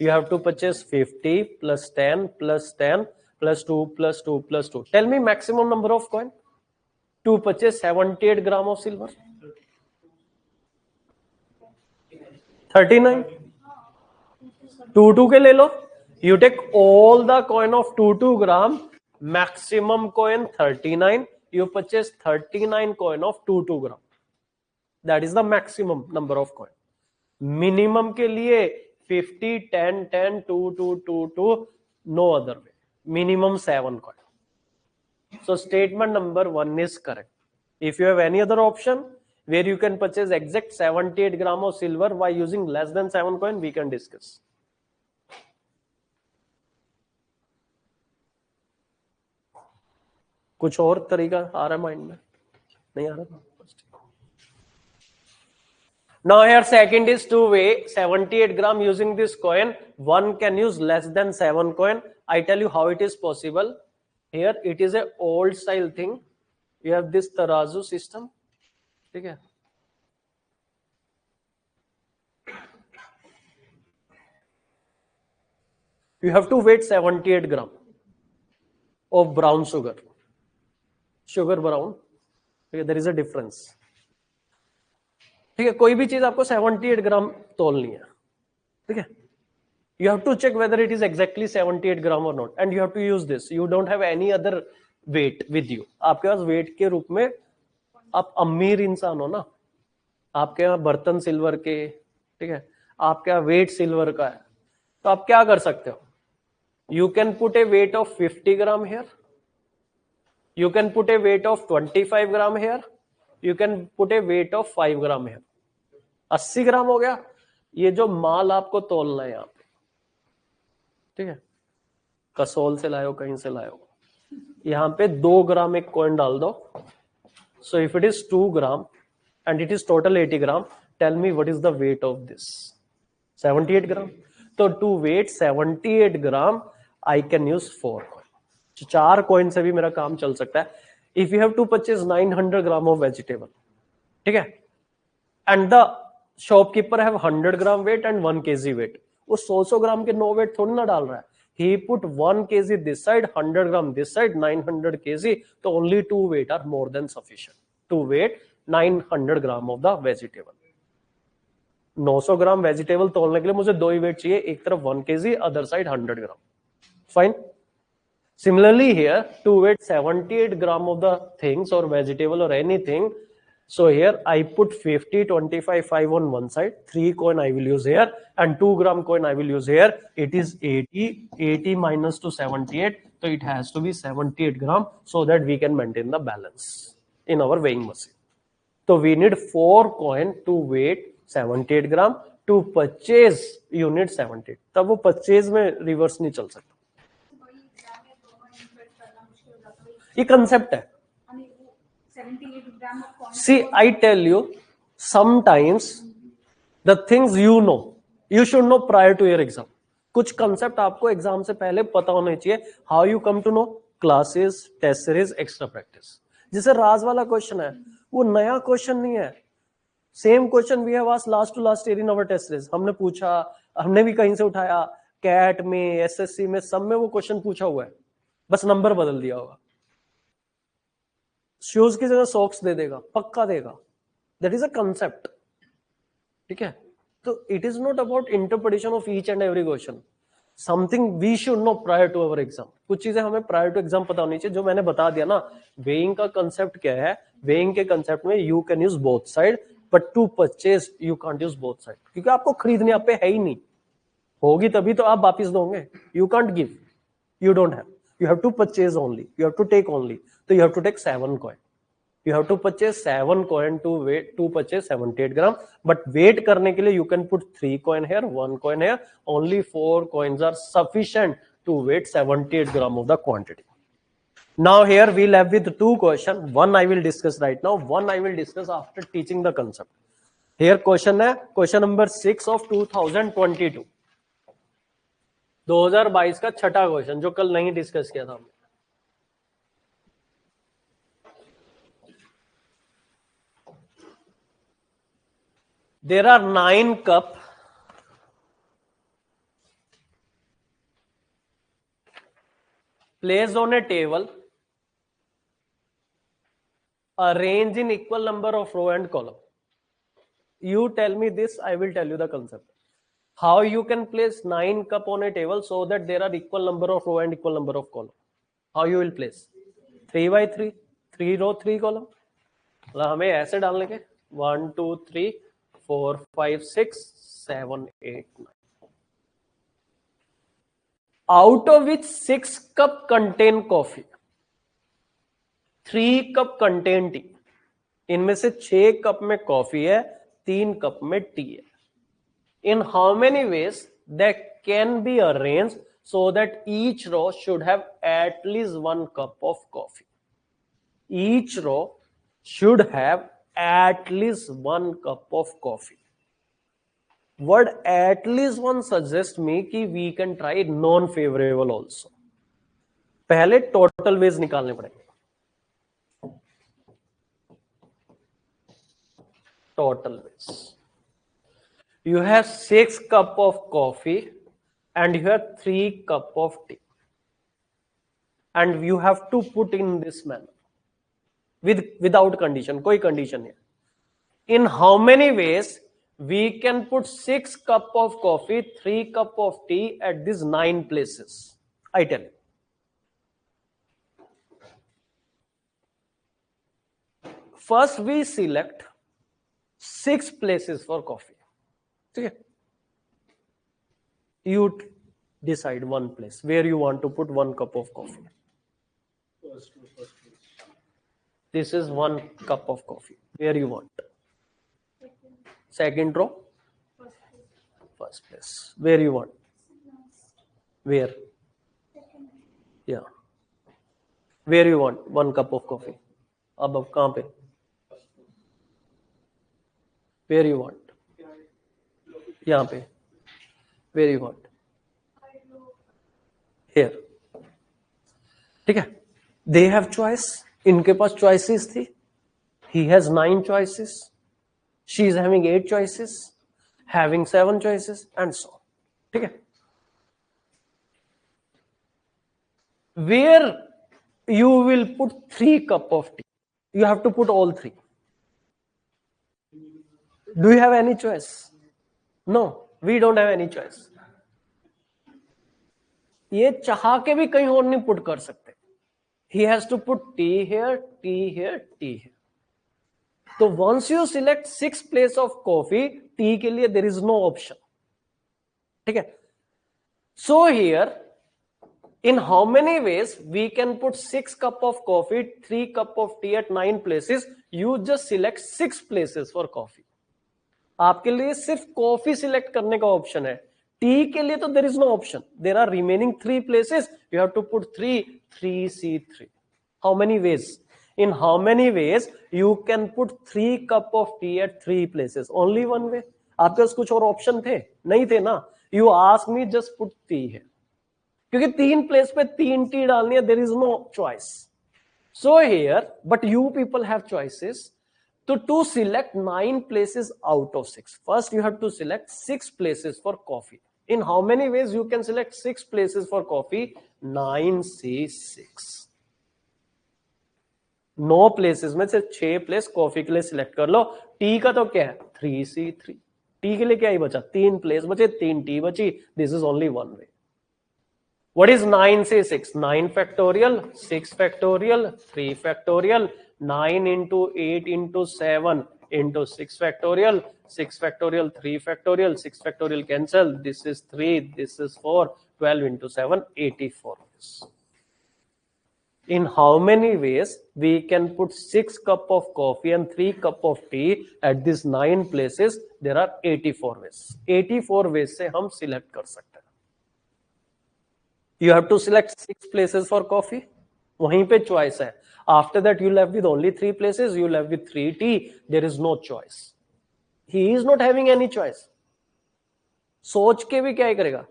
You have to purchase 50 plus 10 plus 10 plus 2 plus 2 plus 2. Tell me maximum number of coin to purchase 78 gram of silver. 39. 2 के ले लो. You take all the coin of 2 gram. Maximum coin 39. You purchase 39 coin of 2 gram. That is the maximum number of coin. Minimum के लिए 50, 10, 10, 2, 2, 2, 2. No other way. Minimum 7 coin. So statement number 1 is correct. If you have any other option where you can purchase exact 78 gram of silver by using less than 7 coin, we can discuss. कुछ और तरीका आ रहा है mind में? नहीं आ रहा? Now here second is to weigh 78 gram using this coin. One can use less than 7 coin. I tell you how it is possible. Here it is a old style thing. You have this tarazu system. ठीक है? You have to weight 78 gram of brown sugar. Sugar brown. There is a difference. ठीक है, कोई भी चीज आपको 78 ग्राम तोलनी है, ठीक है. You have to check whether it is exactly 78 gram or not, and you have to use this. You don't have any other weight with you. आपके पास वेट के रूप में, आप अमीर इंसान हो ना, आपके यहाँ बर्तन सिल्वर के, ठीक है, आपके यहाँ वेट सिल्वर का है, तो आप क्या कर सकते हो? You can put a weight of 50 gram here. You can put a weight of 25 gram here. You can put a weight of 5 gram here. 80 ग्राम हो गया. ये जो माल आपको तोलना है यहाँ पे, ठीक है, कसोल से लाओ, कहीं से लाओ, यहाँ पे 2 ग्राम एक कॉइन डाल दो. So if it is 2 gram and it is total 80 gram, tell me what is the weight of this? 78 gram. तो to weight 78 gram I can use 4 coin. 4 coin से भी मेरा काम चल सकता है. If you have to purchase 900 gram of vegetable, ठीक है, and the shopkeeper have 100 gram weight and 1 kg weight, वो 100 ग्राम के 9 वेट थोड़ी ना डाल रहा है. He put 1 kg this side, 100 gram this side, 900 kg. So only 2 weight are more than sufficient to weight 900 gram of the vegetable. 900 gram vegetable तोलने के लिए मुझे 2 ही वेट चाहिए, एक तरफ 1 kg, other side 100 gram. Fine. Similarly here, to weight 78 gram of the things or vegetable or anything, so here I put 50, 25, 5 on one side, 3 coin I will use here and 2 gram coin I will use here. It is 80, 80 minus to 78, so it has to be 78 gram so that we can maintain the balance in our weighing machine. So we need 4 coin to weight 78 gram. To purchase unit 78. तब वो purchase में reverse नहीं चल सकता. ये concept है. See, I tell you, sometimes the things you should know prior to your exam. कुछ concept आपको एग्जाम से पहले पता होना चाहिए. How you come to know? Classes, test series, extra practice. जैसे राज वाला क्वेश्चन है, वो नया क्वेश्चन नहीं है. Same question we have asked last to last year in our test series. हमने पूछा, हमने भी कहीं से उठाया, कैट में, एसएससी में, सब में वो क्वेश्चन पूछा हुआ है, बस नंबर बदल दिया होगा. शूज की जगह सॉक्स दे देगा, पक्का देगा. That is a concept. ठीक है. तो it is not about interpretation of each and every question. Something we should know prior to our exam. कुछ चीजें हमें प्रायर टू एग्जाम पता होनी चाहिए. जो मैंने बता दिया ना, वेइंग का कंसेप्ट क्या है. वेइंग के कंसेप्ट में you can use both side, but to purchase you can't use both side, क्योंकि आपको खरीदने आप पे है ही नहीं. होगी तभी तो आप वापिस दोगे. You can't give, you don't have. You have to purchase only. You have to take only. So you have to take 7 coin. You have to purchase 7 coin to weight to purchase 78 gram. But weight करने के लिए you can put 3 coin here, 1 coin here. Only 4 coins are sufficient to weight 78 gram of the quantity. Now here we will have with 2 questions. One I will discuss right now. One I will discuss after teaching the concept. Here question है question number 6 of 2022. 2022 का छठा question, जो कल नहीं discuss किया था हमने. There are 9 cup placed on a table, arranged in equal number of row and column. You tell me this, I will tell you the concept. How you can place 9 cup on a table so that there are equal number of row and equal number of column? How you will place? 3 by 3, 3 row 3 column. मतलब हमें ऐसे डालने के 1 2 3 4 5 6 7 8 9. Out of which 6 cup contain coffee, 3 cup contain tea. इनमें से 6 cup में coffee है, 3 cup में टी है. In how many ways that can be arranged so that each row should have at least 1 cup of coffee? Each row should have at least 1 cup of coffee. Word at least one suggests me कि we can try non-favorable also. पहले total ways निकालने पड़ेंगे. Total ways. You have 6 cup of coffee and you have 3 cup of tea, and you have to put in this manner without condition. कोई condition नहीं. In how many ways we can put 6 cup of coffee, 3 cup of tea at these 9 places? I tell you. First we select 6 places for coffee. Okay. You decide one place where you want to put 1 cup of coffee. This is 1 cup of coffee. Where you want? Second row? First place. Where you want? Where? Yeah. Where you want 1 cup of coffee? अब कहाँ पे? Where you want? यहाँ पे. Where you want? Here. ठीक है. They have choice. इनके पास choices थी. He has 9 choices. She is having 8 choices, having 7 choices, and so on. ठीक है. Where you will put 3 cup of tea, you have to put all 3. Do you have any choice? No, we don't have any choice. ये चाह के भी कहीं और नहीं put कर सकते. He has to put tea here, tea here, tea here. तो once you select 6 place of coffee, tea के लिए there is no option. ठीक है. So here, in how many ways we can put 6 cup of coffee, 3 cup of tea at 9 places? You just select 6 places for coffee. आपके लिए सिर्फ coffee select करने का option है. टी के लिए तो there is no option. There are remaining 3 places. You have to put 3C3. How many ways? In how many ways you can put 3 cup of tea at 3 places? Only one way. आपके पास कुछ और option थे? नहीं थे ना. You ask me just put tea here. क्योंकि 3 place पे 3 T डालनी है. There is no choice. So here, but you people have choices. So to select 9 places out of 6, first you have to select 6 places for coffee. In how many ways you can select 6 places for coffee? 9C6. 9 places में से 6 place coffee के लिए select कर लो. T का तो क्या है? 3C3. T के लिए क्या ही बचा? 3 प्लेस बचे, 3 टी बची. This is only one way. What is 9C6? 9 factorial, 6 factorial, 3 factorial, 9 into 8 into 7 into 6 factorial, 6 factorial, 3 factorial, 6 factorial cancel. This is 3, this is 4, 12 into 7, 84 ways. In how many ways we can put 6 cup of coffee and 3 cup of tea at these 9 places? There are 84 ways. 84 ways से हम select कर सकते हैं. You have to select 6 places for coffee. वहीं पे choice है. After that, you left with only 3 places. You left with 3 tea. There is no choice. He is not having any choice. सोच के भी क्या करेगा?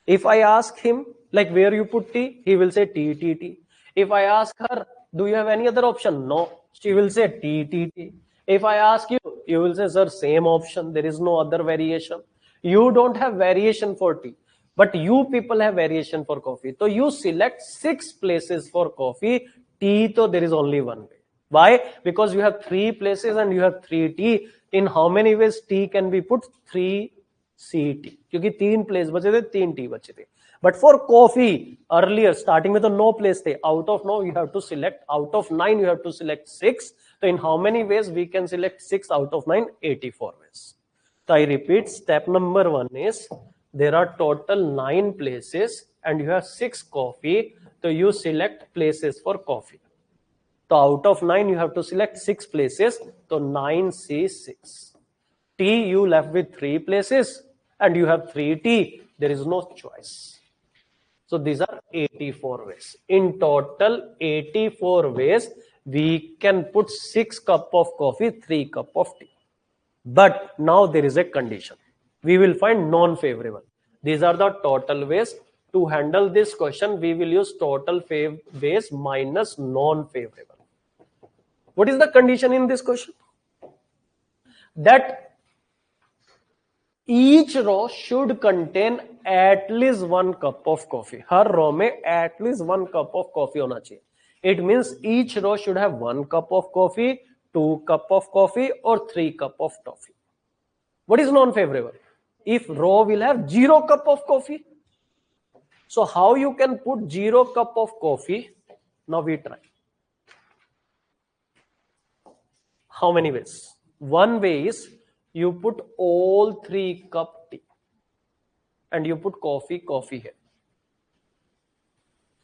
If I ask him like where you put tea, he will say tea, tea, tea. If I ask her, do you have any other option? No. She will say tea, tea, tea. If I ask you, you will say, sir, same option. There is no other variation. You don't have variation for tea. But you people have variation for coffee. So you select 6 places for coffee. Tea, so there is only one way. Why? Because you have 3 places and you have 3 tea. In how many ways tea can be put? 3CT. क्योंकि 3 place बचे थे, 3 T बचे थे. But for coffee, earlier starting में तो 9 place थे. Out of 9 you have to select. Out of 9 you have to select 6. So in how many ways we can select 6 out of 9? 84 ways. So I repeat, step number 1 is there are total 9 places and you have 6 coffee. So you select places for coffee. So out of 9 you have to select 6 places. So 9C6. Tea you left with 3 places and you have 3 tea. There is no choice. So these are 84 ways. In total 84 ways we can put 6 cup of coffee, 3 cup of tea. But now there is a condition. We will find non-favorable. These are the total ways. To handle this question, we will use total ways minus non-favorable. What is the condition in this question? That each row should contain at least 1 cup of coffee. हर रो में at least 1 cup of coffee होना चाहिए. It means each row should have 1 cup of coffee, 2 cup of coffee or 3 cup of coffee. What is non-favorable? If row will have 0 cup of coffee. So how you can put 0 cup of coffee? Now we try. How many ways? One way is you put all 3 cup tea and you put coffee here.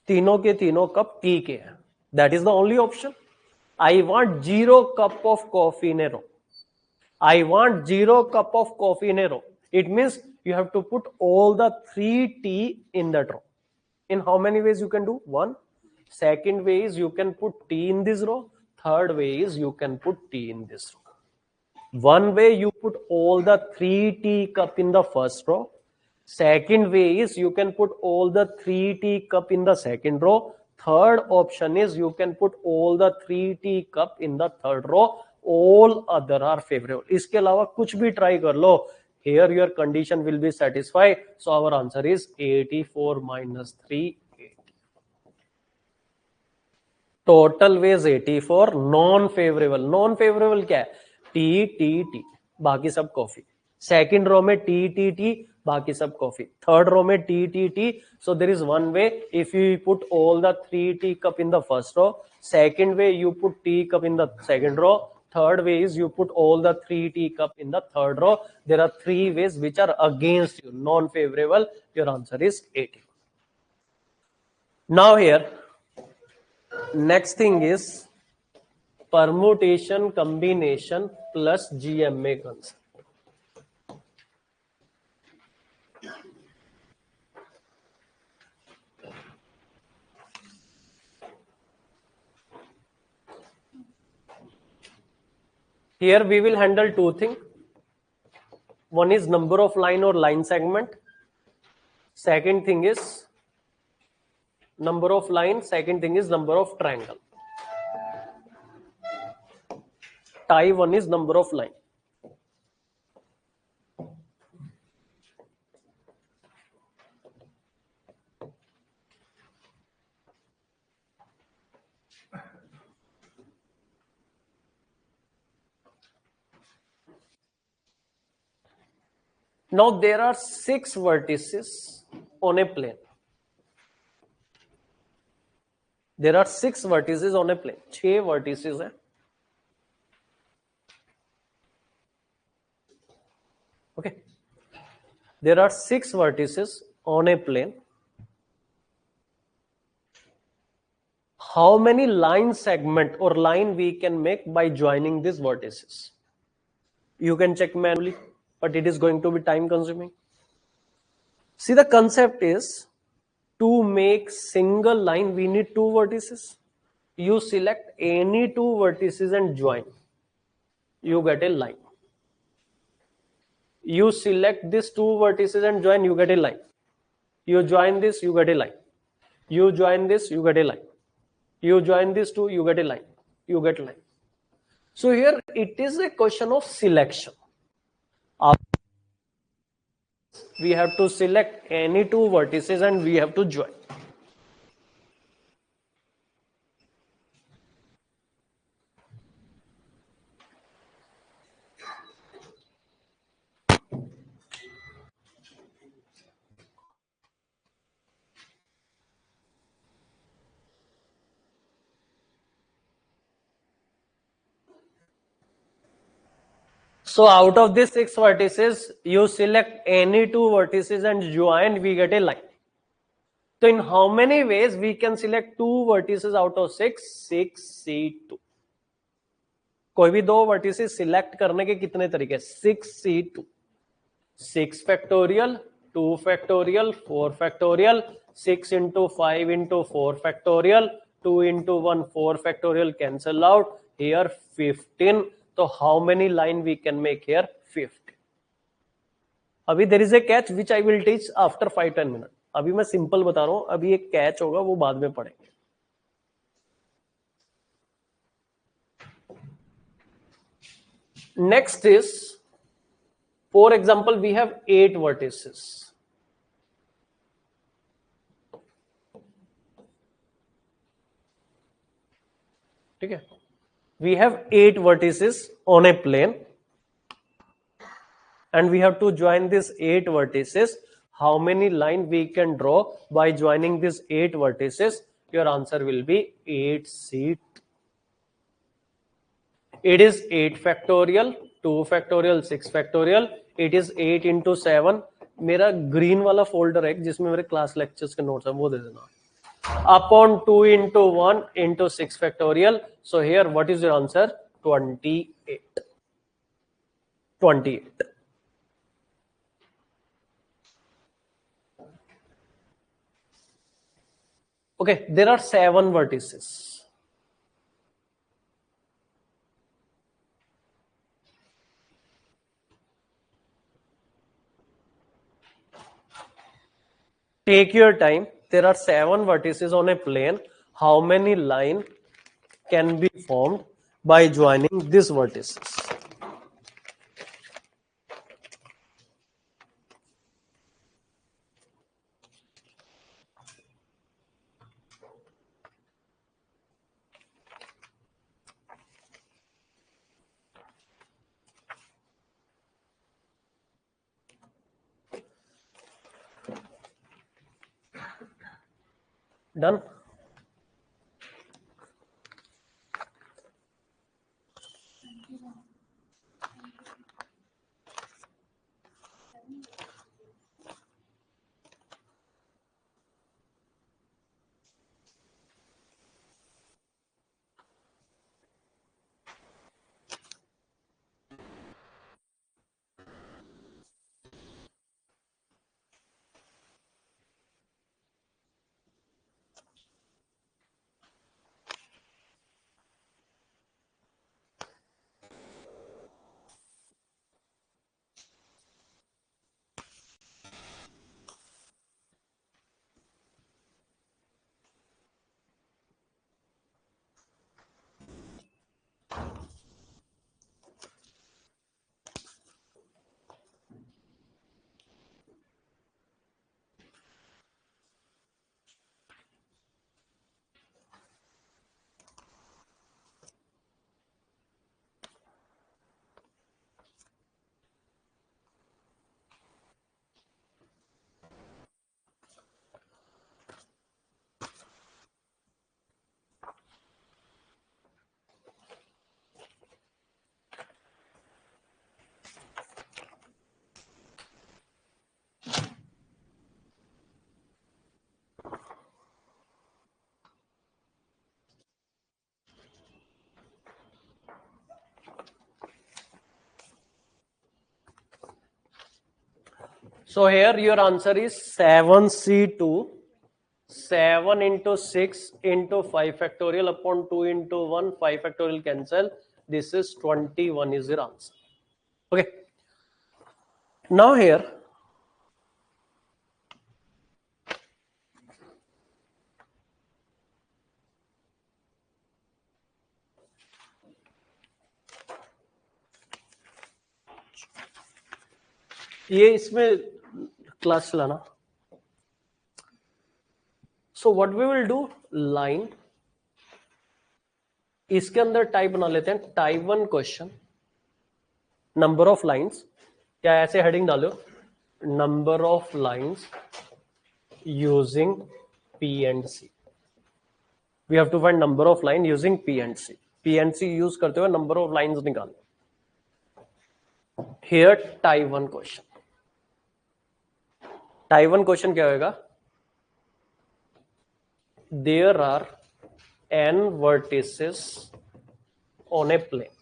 तीनों के तीनों cup T के हैं. That is the only option. I want 0 cup of coffee in a row. I want 0 cup of coffee in a row. It means you have to put all the 3 tea in that row. In how many ways you can do? 1. Second way is you can put tea in this row. Third way is you can put tea in this row. One way you put all the 3 tea cup in the first row. Second way is you can put all the 3 tea cup in the second row. Third option is you can put all the 3 tea cup in the third row. All other are favorable. इसके अलावा कुछ भी try कर लो, Here your condition will be satisfied. So our answer is 84 minus 3, 80. Total weighs 84. Non favorable क्या है? T, T, T. बाकी सब coffee. Second row में T, T, T. बाकी सब कॉफी. Third row में T, T, T. So there is one way. If you put all the 3 tea cup in the first row. Second way you put tea cup in the second row. Third way is you put all the 3 tea cup in the third row. There are 3 ways which are against you, non-favorable. Your answer is 80. Now here, next thing is permutation combination plus GMA concept. Here we will handle two things. One is number of line or line segment. Second thing is number of line. Second thing is number of triangle. Tie one is number of line. Now there are 6 vertices on a plane. There are 6 vertices on a plane. 6 vertices हैं. Okay. There are 6 vertices on a plane. How many line segment or line we can make by joining these vertices? You can check manually, but it is going to be time consuming. See, the concept is to make single line, we need 2 vertices. You select any 2 vertices and join. You get a line. You select these 2 vertices and join, you get a line. You join this, you get a line. You join this, you get a line. You join this 2, you get a line. You get a line. So here it is a question of selection. We have to select any 2 vertices and we have to join. So out of these 6 vertices, you select any 2 vertices and join, we get a line. So in how many ways we can select 2 vertices out of 6? 6C2. कोई भी 2 vertices select करने के कितने तरीके? 6C2. 6 factorial, 2 factorial, 4 factorial, 6 into 5 into 4 factorial, 2 into 1, 4 factorial cancel out. Here 15. So how many line we can make here? 50. अभी there is a catch which I will teach after 5-10 minutes. अभी मैं simple बता रहा हूं, अभी एक catch होगा वो बाद में पढ़ेंगे. Next is, for example, we have 8 vertices. ठीक है? We have 8 vertices on a plane and we have to join these 8 vertices. How many line we can draw by joining these 8 vertices? Your answer will be 8C2. It is 8 factorial, 2 factorial, 6 factorial. It is 8 into 7. मेरा green वाला folder है जिसमें मेरे class lectures के notes हैं, वो दे देना. Upon 2 into 1 into 6 factorial. So here what is your answer? 28. 28. Okay, there are 7 vertices. Take your time. There are 7 vertices on a plane. How many line can be formed by joining these vertices? Done. So here your answer is 7C2, 7 into 6 into 5 factorial upon 2 into 1, 5 factorial cancel. This is 21 is your answer. Okay. Now here, ये इसमें class चलाना. So what we will do, line, इसके अंदर type बना लेते हैं type 1 question, number of lines, क्या ऐसे हेडिंग डालो, number of lines using P and C. We have to find number of line using P and C. P and C use करते हुए नंबर ऑफ लाइंस निकालो. Here type 1 question. Type 1 question क्या होगा, there are n vertices on a plane.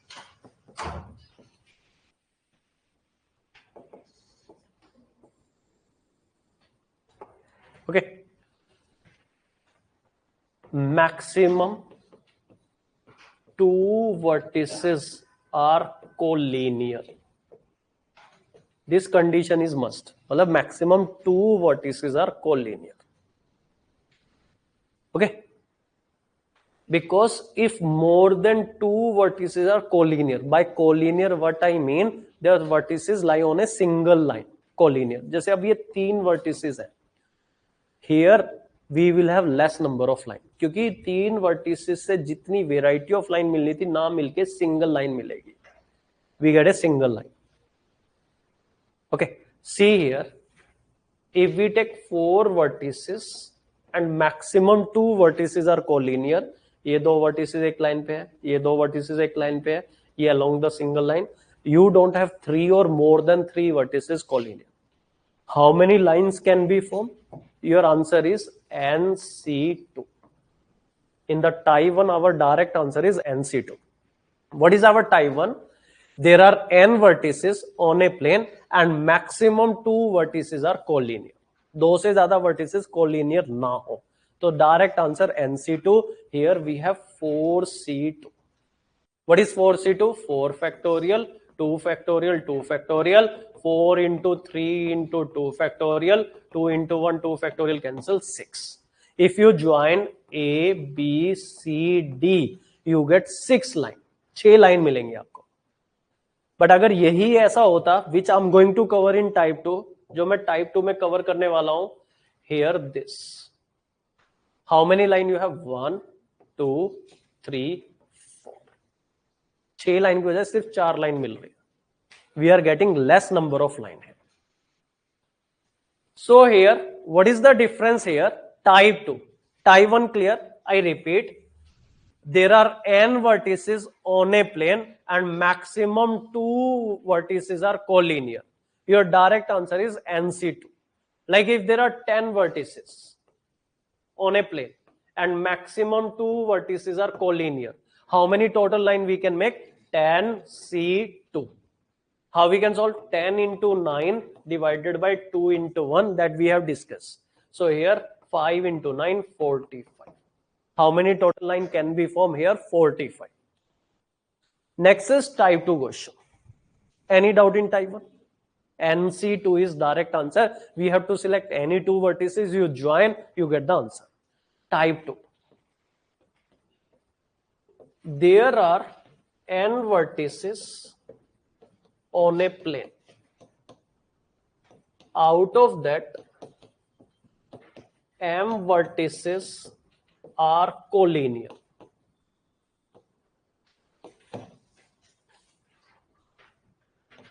Okay, maximum 2 vertices are collinear. This condition is must. मतलब maximum 2 vertices are collinear. Okay, because if more than 2 vertices are collinear, by collinear what I mean, their vertices lie on a single line. Collinear, जैसे अब ये 3 vertices है, here we will have less number of line, क्योंकि 3 vertices से जितनी variety of line मिलनी थी ना मिलके single line मिलेगी. We get a single line. Okay, see here, if we take 4 vertices and maximum 2 vertices are collinear, ये 2 vertices एक line पे है, ये 2 vertices एक line पे है, ये along the single line, you don't have 3 or more than 3 vertices collinear. How many lines can be formed? Your answer is NC2. In the type 1, our direct answer is NC2. What is our type 1? There are n vertices on a plane and maximum 2 vertices are collinear. 2 से ज्यादा vertices collinear ना हो, तो direct answer NC2. Here we have 4C2. What is 4C2? 4 factorial, 2 factorial, 2 factorial, 4 into 3 into 2 factorial, 2 into 1, 2 factorial cancel 6. If you join A, B, C, D, you get 6 line. 6 line मिलेंगे आपको. But अगर यही ऐसा होता, which I am going to cover in type 2, जो मैं type 2 में cover करने वाला हूं, here this, how many line you have, 1 2 3 4, 6 line की वजह सिर्फ 4 लाइन मिल रही है. We are getting less number of line है. So here what is the difference here, type 2, Type 1 clear. I repeat, there are n vertices on a plane and maximum 2 vertices are collinear. Your direct answer is NC2. Like if there are 10 vertices on a plane and maximum 2 vertices are collinear, how many total line we can make? 10C2. How we can solve? 10 into 9 divided by 2 into 1 that we have discussed. So here 5 into 9, 45. How many total line can be formed here? 45. Next is type 2 question. Any doubt in type 1? NC2 is direct answer. We have to select any two vertices, you join, you get the answer. Type 2. There are n vertices on a plane. Out of that, m vertices are collinear.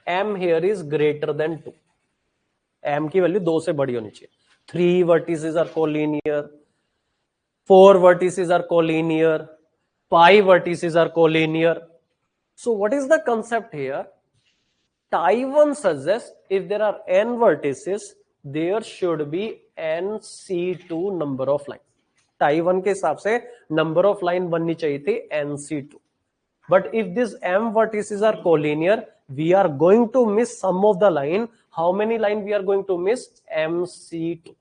m here is greater than 2. m की value 2 से बड़ी होनी चाहिए. 3 vertices are collinear. 4 vertices are collinear. 5 vertices are collinear. So what is the concept here? Type 1 suggests if there are n vertices, there should be NC2 number of line. Type 1 के हिसाब से number of line बननी चाहिए थी NC2. But if these m vertices are collinear, we are going to miss some of the line. How many line we are going to miss? MC2.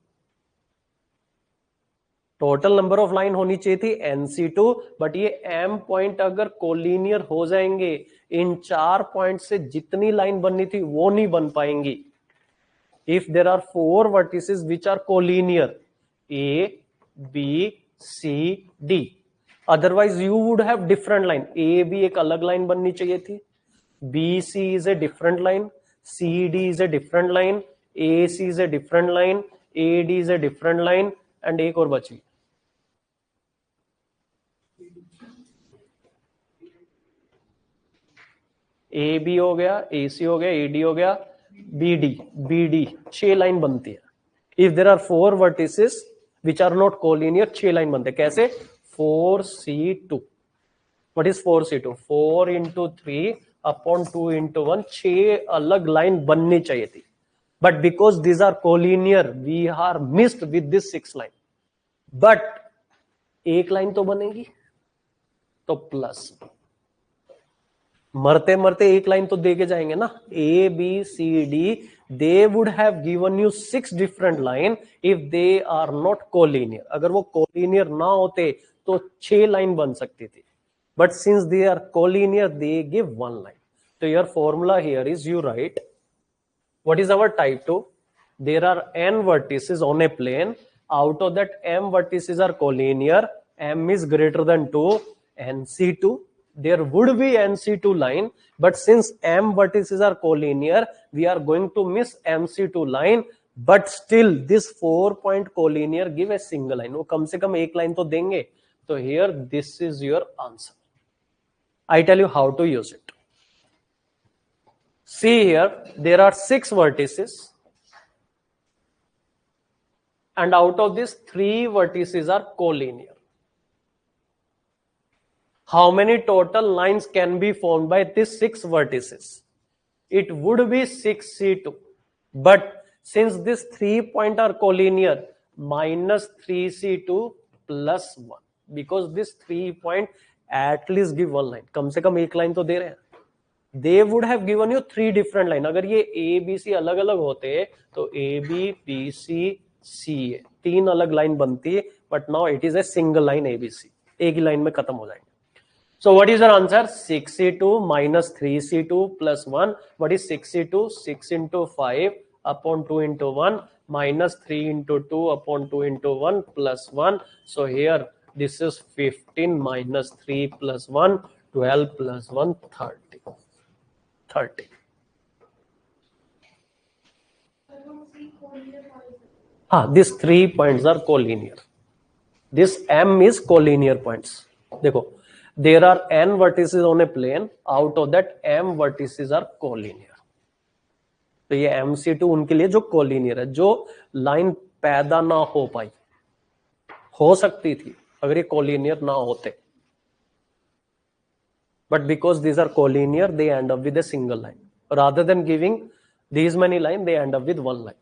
Total number of line होनी चाहिए थी NC2, but ये m point अगर collinear हो जाएंगे, इन 4 point से जितनी line बननी थी वो नहीं बन पाएंगी. If there are 4 vertices which are collinear, A, B, C, D, otherwise you would have different line. A, B एक अलग लाइन बननी चाहिए थी, B, C is a different line, C, D is a different line, A, C is a different line, A, D is a different line, and एक और बची A B हो गया, ए सी हो गया, ए डी हो गया, बी डी 6 लाइन बनती है. If there are 4 vertices which are not collinear, 6 line बनते हैं. कैसे? 4C2. What is 4C2? 4 into 3 upon 2 into 1. 6 अलग लाइन बननी चाहिए थी, but because this are collinear we are missed with this 6 line. But एक लाइन तो बनेगी, तो प्लस मरते मरते एक लाइन तो दे के जाएंगे ना. A B C D, they would have given you 6 different line if they are not collinear. अगर वो कोलिनियर ना होते तो 6 लाइन बन सकती थी, but since they are collinear they give 1 line. तो your formula here is, you write what is our type 2. There are n vertices on a plane. Out of that, m vertices are collinear. m is greater than 2, NC2. There would be NC2 line, but since m vertices are collinear, we are going to miss MC2 line. But still, this 4-point collinear give a single line. वो कम से कम एक line तो देंगे. So here, this is your answer. I tell you how to use it. See here, there are 6 vertices, and out of these 3 vertices are collinear. How many total lines can be formed by these 6 vertices? It would be 6C2. But since these 3 points are collinear, minus 3C2 plus 1. Because this 3 point at least give 1 line. कम से कम एक line तो दे रहे हैं. They would have given you 3 different line. अगर ये A, B, C अलग अलग होते तो A, B, B, C, C, A 3 अलग लाइन बनती, but now it is a single line A, B, C. एक ही लाइन में खत्म हो जाएंगे. So what is your answer? 6C2 minus 3C2 plus 1. What is 6C2? 6 into 5 upon 2 into 1 minus 3 into 2 upon 2 into 1 plus 1. So here this is 15 minus 3 plus 1, 12 plus 1, 30. 30. These 3 points are collinear. This M is collinear points. देखो, there are n vertices on a plane. Out of that, m vertices are collinear. तो ये MC2 उनके लिए जो collinear है, जो line पैदा ना हो पाई. हो सकती थी अगर ये कोलिनियर ना होते, but because these are collinear they end up with a single line. Rather than giving these many lines, they end up with one line.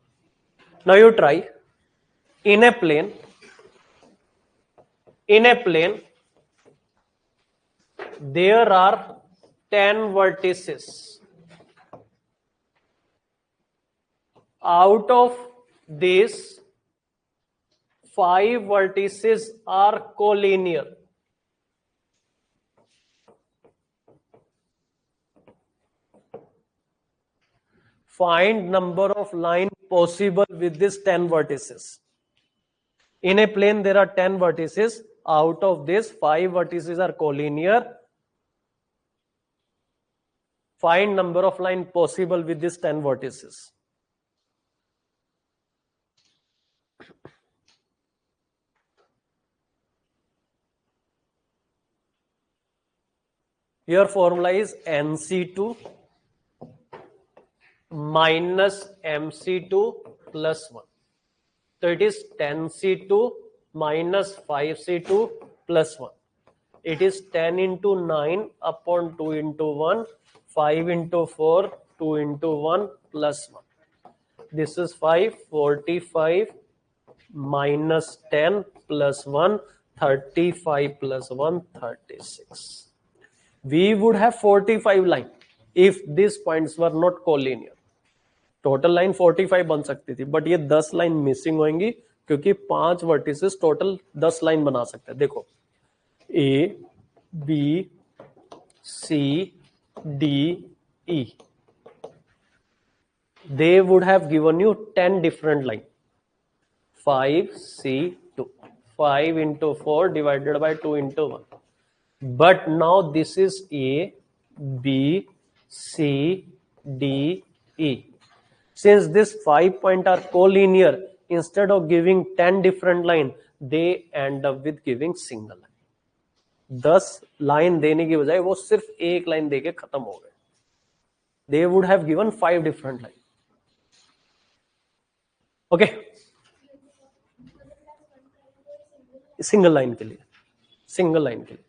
Now you try. In a plane there are 10 vertices. Out of these 5 vertices are collinear. Find number of line possible with these 10 vertices. In a plane there are 10 vertices. Out of this 5 vertices are collinear. Find number of line possible with these 10 vertices. Your formula is NC2 minus MC2 plus 1. So it is 10C2 minus 5C2 plus 1. It is 10 into 9 upon 2 into 1, 5 into 4, 2 into 1 plus 1. This is 5, 45 minus 10 plus 1, 35 plus 1, 36. We would have 45 line if these points were not collinear. Total line 45 बन सकती थी, but ये 10 line missing होंगी क्योंकि 5 vertices total 10 line बना सकते हैं. देखो A B C D E, they would have given you 10 different line. 5C2, 5 into 4 divided by 2 into 1. But now this is A, B, C, D, E. Since these 5 points are collinear, instead of giving 10 different line, they end up with giving single line. 10 line देने की बजाय वो सिर्फ एक line देके खत्म हो गए. They would have given 5 different line. Okay, single line के लिए, single line के लिए.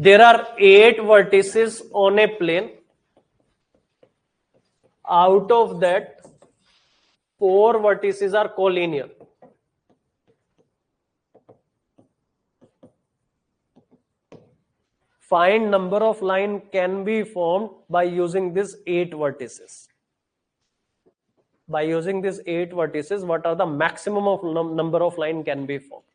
There are 8 vertices on a plane. Out of that 4 vertices are collinear. Find number of line can be formed by using these 8 vertices. By using these 8 vertices, what are the maximum of number of line can be formed?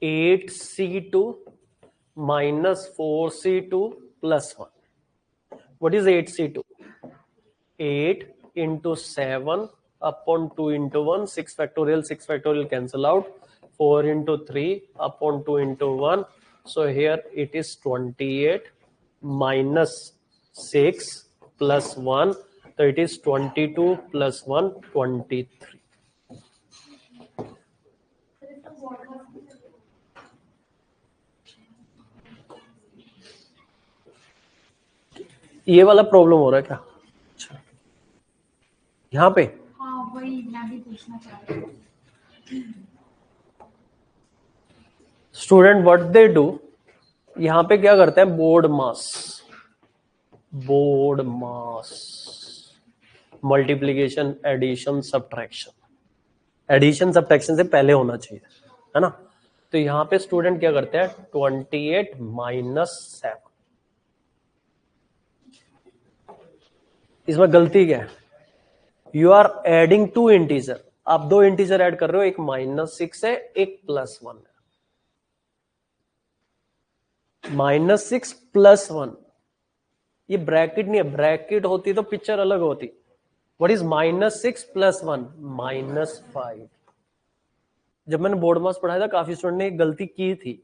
Eight C2 minus 4C2 plus 1. What is 8C2? 8 into 7 upon 2 into 1, 6 factorial cancel out. 4 into 3 upon 2 into 1. So here it is 28 minus 6 plus 1. So it is 22 plus 1, 23. ये वाला problem हो रहा है क्या? अच्छा, यहाँ पे हाँ वही मैं भी पूछना चाह रही हूँ. स्टूडेंट व्हाट दे डू, यहाँ पे क्या करते हैं? BODMAS multiplication, addition, subtraction. Addition subtraction से पहले होना चाहिए, है ना? तो यहाँ पे स्टूडेंट क्या करते हैं? 28 माइनस 7. इसमें गलती क्या है? You are adding 2 integer. आप 2 इंटीजर ऐड कर रहे हो, एक -6 है, एक +1 है. -6 +1, ये ब्रैकेट नहीं है. ब्रैकेट होती तो पिक्चर अलग होती. What is -6 + 1? -5. जब मैंने बोर्ड मास पढ़ाया था, काफी स्टूडेंट ने एक गलती की थी.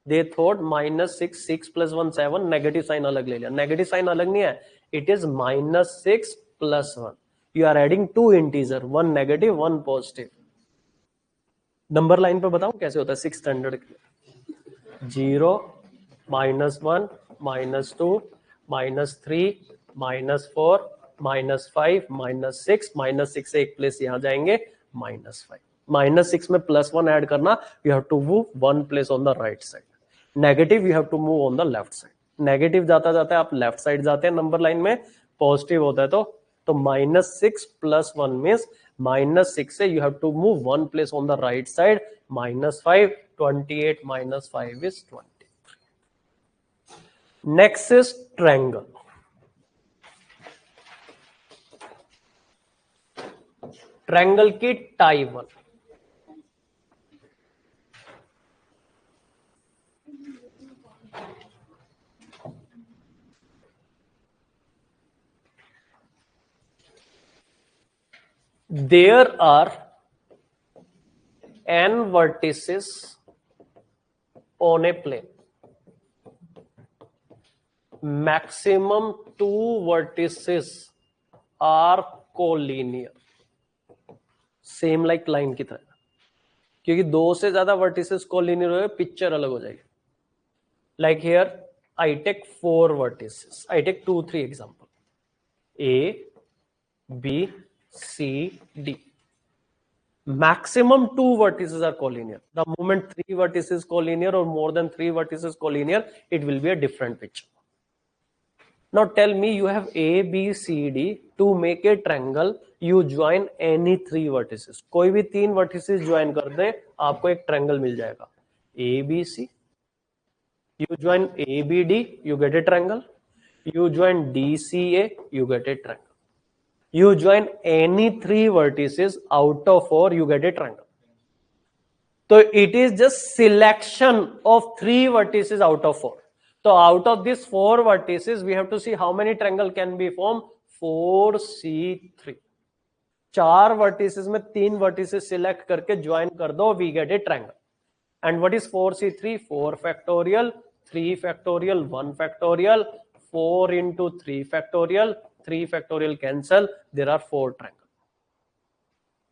दे थॉट -6, 6 + 1 7, नेगेटिव साइन अलग ले लिया. नेगेटिव साइन अलग नहीं है, it is -6 + 1. You are adding two integer, one negative one positive. Number line पे बताऊं कैसे होता है 6 स्टैंडर्ड के लिए। 0 -1 -2 -3 -4 -5 -6 से एक प्लेस यहां जाएंगे -5। -6 में +1 ऐड करना, you have to move one place on the right side. Negative you have to move on the left side. Negative जाता जाता आप लेफ्ट साइड जाते हैं नंबर लाइन में, पॉजिटिव होता है तो -6 +1 मीन्स -6 से you have to move one place on the right side, -5, 28 -5 is 23. Next is triangle. Triangle की tie 1। There are n vertices on a plane. Maximum 2 vertices are collinear. Same like line की तरह, क्योंकि 2 से ज्यादा vertices collinear हो picture अलग हो जाएगी। Like here I take 4 vertices, I take 2-3 example, A, B, C, D. Maximum 2 vertices are collinear. The moment 3 vertices collinear or more than 3 vertices collinear, it will be a different picture. Now tell me, you have A, B, C, D. To make a triangle, you join any 3 vertices. कोई भी 3 vertices join कर दे, आपको एक triangle मिल जाएगा। A, B, C. You join A, B, D, you get a triangle. You join D, C, A, you get a triangle. You join any 3 vertices out of 4, you get a triangle. So it is just selection of 3 vertices out of 4. So out of these 4 vertices, we have to see how many triangle can be formed. 4C3. 4 vertices में 3 vertices select करके join कर दो, we get a triangle. And what is 4C3? 4 factorial, 3 factorial, 1 factorial, 4 into 3 factorial, 3 factorial cancel. There are 4 triangles.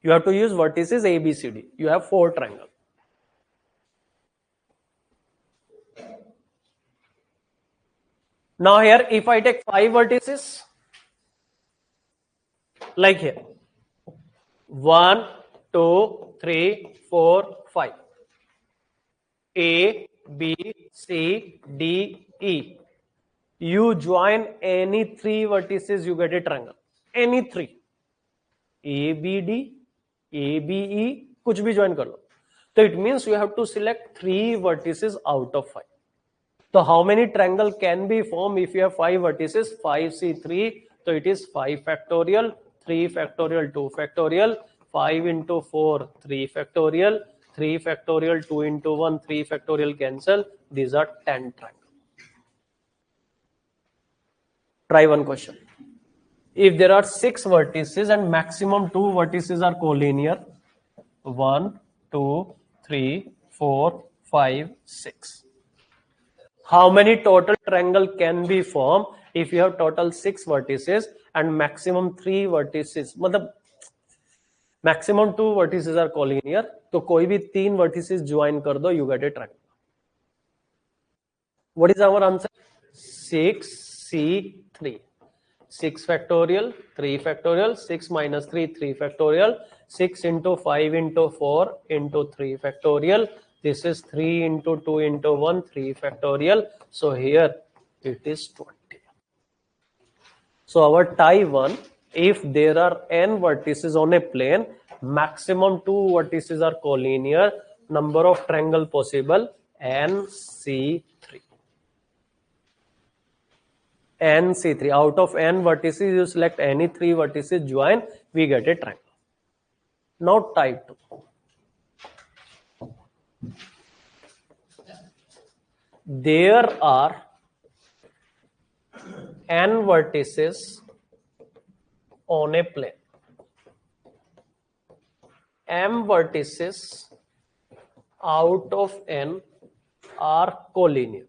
You have to use vertices A, B, C, D. You have 4 triangles. Now here, if I take 5 vertices, like here, 1, 2, 3, 4, 5. A, B, C, D, E. You join any 3 vertices, you get a triangle. Any 3. A, B, D, A, B, E, कुछ भी join कर लो. So it means you have to select 3 vertices out of 5. So how many triangle can be formed if you have 5 vertices? 5C3. So it is 5 factorial, 3 factorial, 2 factorial, 5 into 4, 3 factorial, 3 factorial, 2 into 1, 3 factorial cancel. These are 10 triangles. Try one question. If there are 6 vertices and maximum 2 vertices are collinear, 1, 2, 3, 4, 5, 6. How many total triangle can be formed if you have total 6 vertices and maximum 3 vertices? मतलब maximum 2 vertices are collinear, तो कोई भी 3 vertices join कर दो, you get a triangle. What is our answer? 6C3. 6 factorial, 3 factorial, 6 minus 3, 3 factorial, 6 into 5 into 4 into 3 factorial. This is 3 into 2 into 1, 3 factorial. So here it is 20. So our tie 1, if there are n vertices on a plane, maximum 2 vertices are collinear, number of triangle possible, NC3. NC3. Out of n vertices, you select any 3 vertices, join, we get a triangle. Now type 2. There are n vertices on a plane. M vertices out of n are collinear.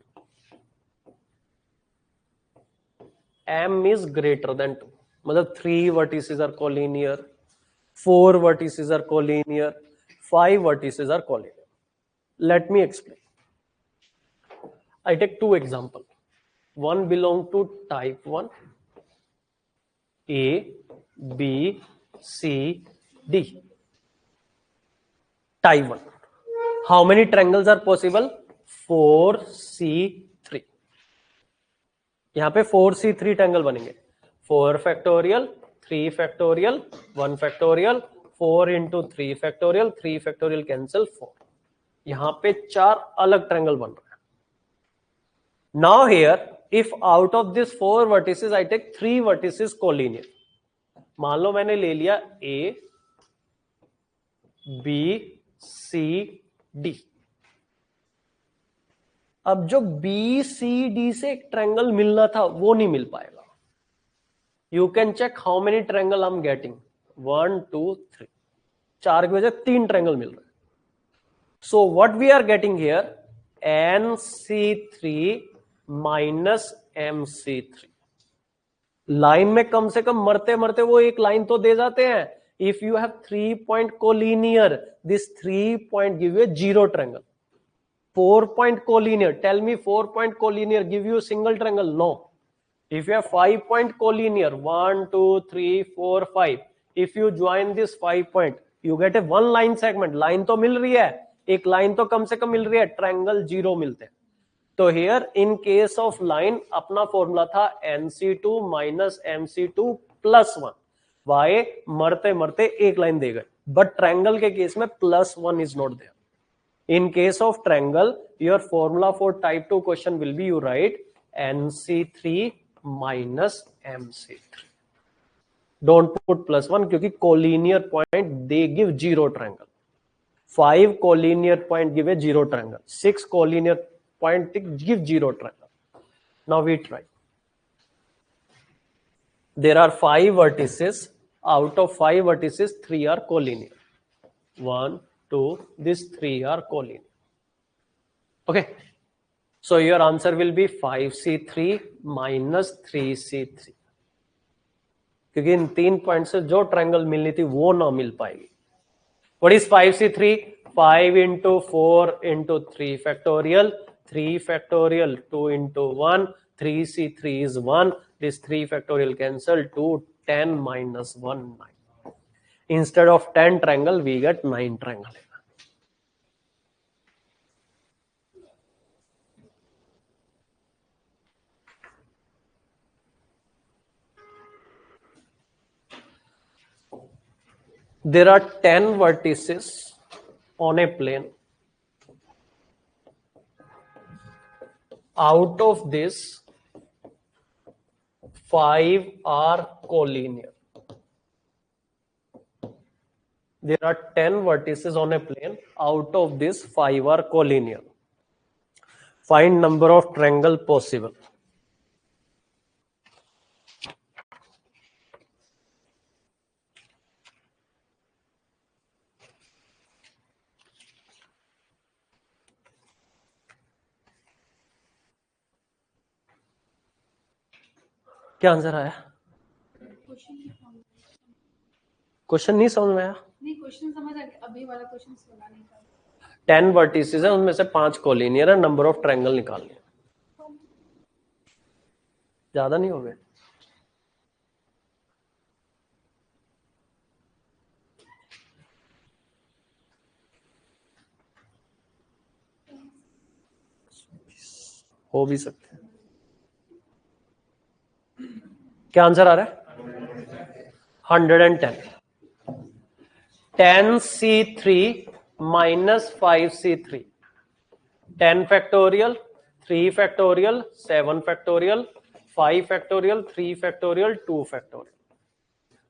M is greater than 2. मतलब 3 vertices are collinear, 4 vertices are collinear, 5 vertices are collinear. Let me explain. I take 2 examples. One belong to type 1, A, B, C, D. Type 1. How many triangles are possible? 4C3. यहाँ पे 4C3 triangle बनेंगे. 4 factorial, 3 factorial, 1 factorial, 4 into 3 factorial, 3 factorial cancel 4. यहाँ पे 4 अलग triangle बन रहे हैं. Now here, if out of this 4 vertices I take 3 vertices collinear. मान लो मैंने ले लिया A, B, C, D. अब जो बी सी डी से एक ट्रायंगल मिलना था वो नहीं मिल पाएगा. You can check how many triangle I am getting. 1 2 3. 4 की वजह 3 ट्रायंगल मिल रहे हैं. So what we are getting here, NC3 minus MC3. Line में कम से कम मरते मरते वो एक लाइन तो दे जाते हैं. If you have 3 point collinear, this 3 point give you a zero triangle. 4 point collinear, tell me 4 point collinear give you a single triangle? No. If you have 5 point collinear, 1 2 3 4 5, if you join this 5 point, you get a one line segment. line तो मिल रही है, एक line तो कम से कम मिल रही है, triangle zero मिलते हैं. तो here in case of line अपना फॉर्मूला था NC2 minus MC2 plus 1. Y मरते मरते एक लाइन दे गए, बट ट्रायंगल के केस में +1 is not there. In case of triangle, your formula for type 2 question will be, you write NC3 minus MC3. Don't put +1 क्योंकि collinear point they give zero triangle. 5 collinear point give a zero triangle. 6 collinear point give zero triangle. Now we try. There are 5 vertices. Out of 5 vertices, 3 are collinear. 1 2, these 3 are collinear. Okay, so your answer will be 5C3 minus 3C3. क्योंकि इन 3 point से जो triangle मिलनी थी वो ना मिल पाएगी. What is 5C3? 5 into 4 into 3 factorial, 3 factorial, 2 into 1, 3C3 is 1. This 3 factorial cancel, 2, 10 minus 1, 9. Instead of 10 triangle, we get 9 triangle. There are 10 vertices on a plane. Out of this, 5 are collinear. There are 10 vertices on a plane. Out of this, 5 are collinear. Find number of triangle possible. क्या answer आया? Question नहीं समझ में आया? नहीं, question समझ आ गया. अभी वाला क्वेश्चन सुना नहीं था. 10 वर्टिसेस है, उनमें से 5 कोलिनियर है. नंबर ऑफ ट्रायंगल निकालने. ज्यादा नहीं हो गए? हो भी सकते हैं. क्या आंसर आ रहा है? 110. 10C3 minus 5C3. 10 factorial, 3 factorial, 7 factorial, 5 factorial, 3 factorial, 2 factorial.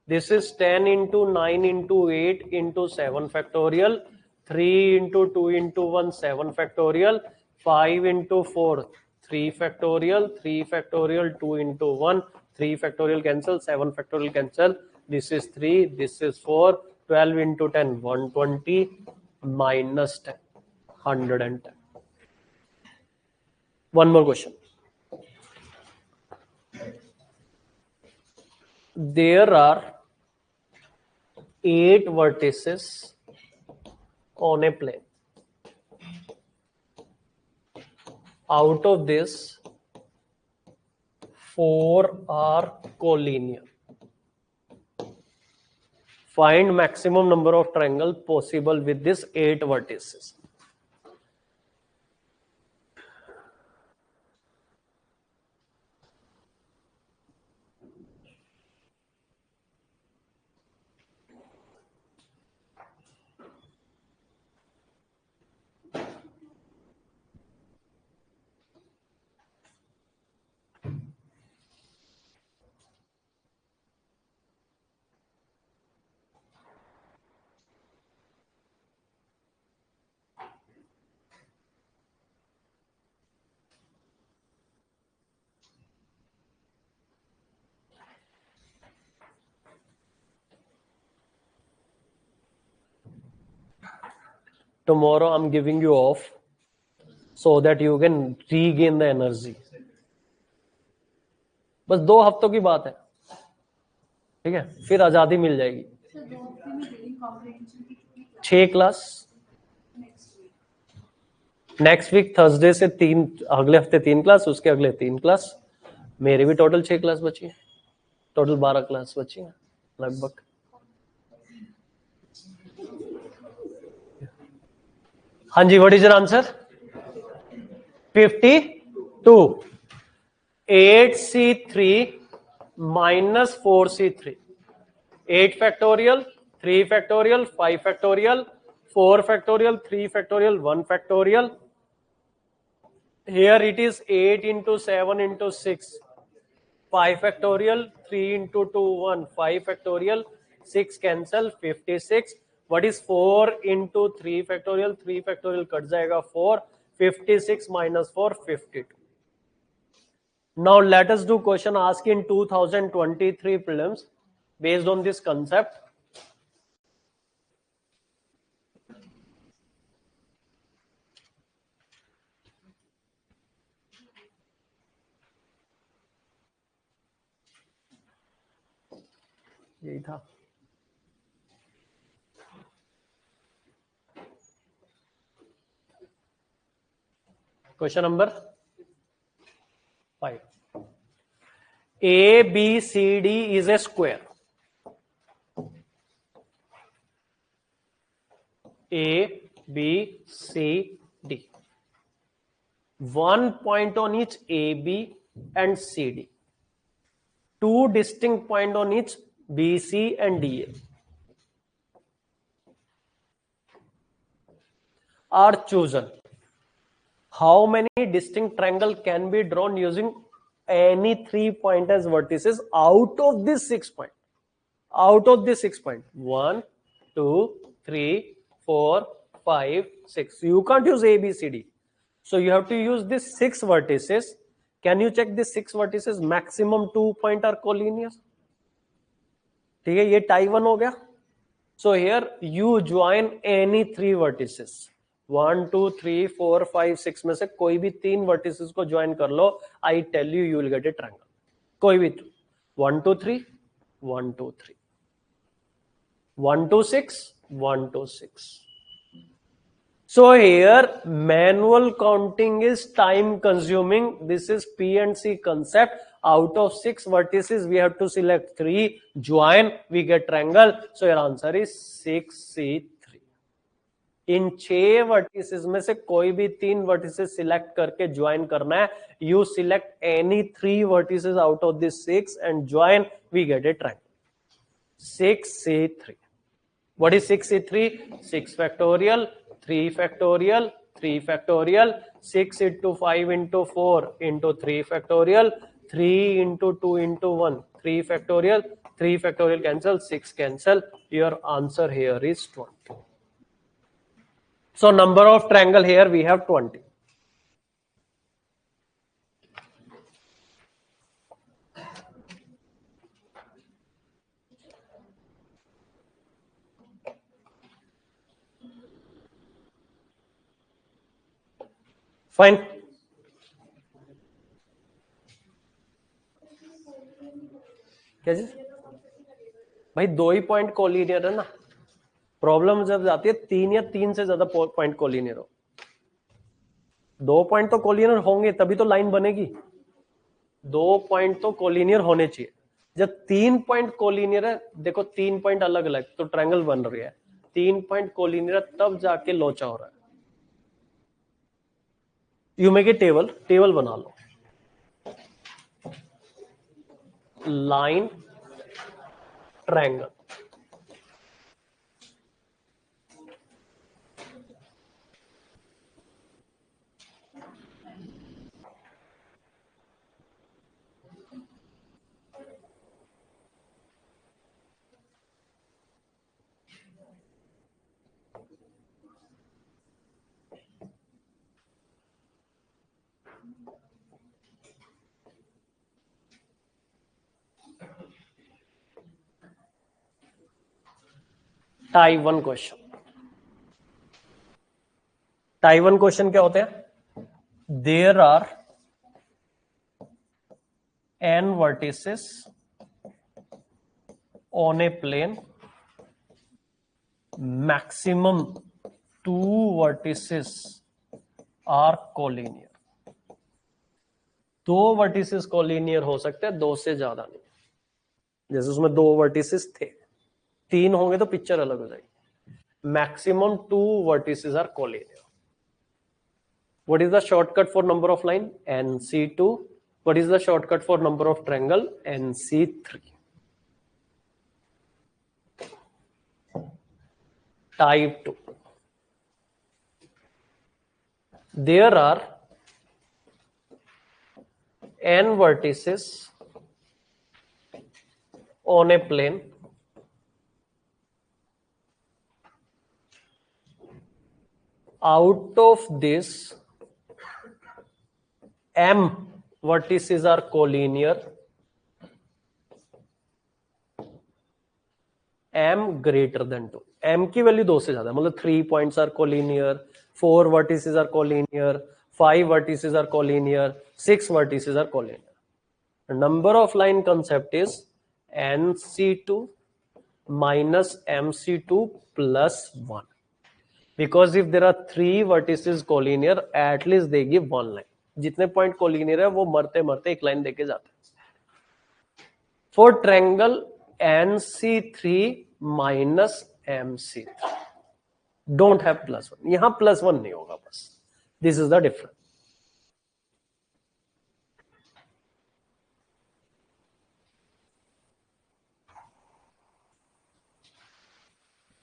This is 10 into 9 into 8 into 7 factorial, 3 into 2 into 1, 7 factorial, 5 into 4, 3 factorial, 3 factorial, 2 into 1, 3 factorial cancel, 7 factorial cancel. This is 3, this is 4, 12 into 10, 120 minus 10, 110. One more question. there are 8 vertices on a plane. Out of this, 4 are collinear. Find maximum number of triangle possible with this 8 vertices. Tomorrow I'm giving you off so that you can regain the energy. बस 2 हफ्तों की बात है, ठीक है, फिर आजादी मिल जाएगी। सर 2 हफ्ते में रीडिंग कॉम्प्रिहेंशन की कितनी class 6 class next week? Next week Thursday से 3, अगले हफ्ते 3 क्लास, उसके अगले 3 क्लास। मेरे भी टोटल 6 क्लास बची है, टोटल 12 क्लास बची है लगभग। हाँ जी, what is your answer? 52। 8c3 minus 4c3, 8 factorial, 3 factorial, 5 factorial, 4 factorial, 3 factorial, 1 factorial. Here it is 8 into 7 into 6, 5 factorial, 3 into 2, 1, 5 factorial, 6 cancel, 56. What is 4 into 3 factorial? 3 factorial cut जाएगा 4, 56 minus 4, 52. Now let us do question asked in 2023 prelims based on this concept. यही था। Question number 5. ABCD is a square. ABCD. 1 point on each AB and CD. 2 distinct points on each BC and DA are chosen. How many distinct triangle can be drawn using any 3 point as vertices out of this 6 point? Out of this 6 point, 1, 2, 3, 4, 5, 6. You can't use A, B, C, D. So you have to use this 6 vertices. Can you check this 6 vertices? Maximum 2 point are collinear. ठीक है, ये tie 1 हो गया. So here you join any 3 vertices. 1, 2, 3, 4, 5, 6 में से कोई भी 3 vertices को join कर लो. I tell you, you will get a triangle. कोई भी 1, 2, 3, 1, 2, 3. 1, 2, 6, 1, 2, 6. So here manual counting is time consuming. This is P and C concept. Out of 6 vertices, we have to select 3, join, we get triangle. So your answer is 6C3. In 6 vertices में से कोई भी 3 vertices select करके join करना है. You select any 3 vertices out of this 6 and join, we get a triangle. 6C3. What is 6C3? 6 factorial, 3 factorial, 3 factorial, 6 into 5 into 4 into 3 factorial, 3 into 2 into 1, 3 factorial, 3 factorial cancel, 6 cancel. Your answer here is 20. So number of triangle here we have 20. Fine. क्या चीज? भाई 2 ही point collinear है ना, problem जब जाती है 3 या 3 से ज्यादा पॉइंट कोलिनियर हो। 2 पॉइंट तो कोलिनियर होंगे तभी तो लाइन बनेगी, 2 पॉइंट तो कोलिनियर होने चाहिए। जब 3 पॉइंट कोलिनियर है, देखो 3 पॉइंट अलग अलग तो ट्रायंगल बन रही है, 3 पॉइंट कोलिनियर तब जाके लोचा हो रहा है। यू मेक ए टेबल बना लो, line triangle, type 1 question. Type 1 question क्या होते हैं? There are n vertices on a plane, maximum 2 vertices are collinear। 2 vertices collinear हो सकते हैं, 2 से ज्यादा नहीं। जैसे उसमें 2 वर्टिसेस थे, 3 होंगे तो पिक्चर अलग हो जाएगी। Maximum 2 vertices are collinear. What is the shortcut for number of line? NC2। What is the shortcut for number of triangle? NC3। Type 2, there are n vertices on a plane, out of this m vertices are collinear, m greater than 2। m की value 2 से ज्यादा, मतलब 3 points are collinear, 4 vertices are collinear, 5 vertices are collinear, 6 vertices are collinear. Number of line concept is NC2 minus MC2 plus 1, because if there are 3 vertices collinear, at least they give 1 line। जितने point collinear है वो मरते मरते एक line देके जाते हैं। For triangle NC3 minus MC3 don't have +1, यहां +1 नहीं होगा, बस this is the difference.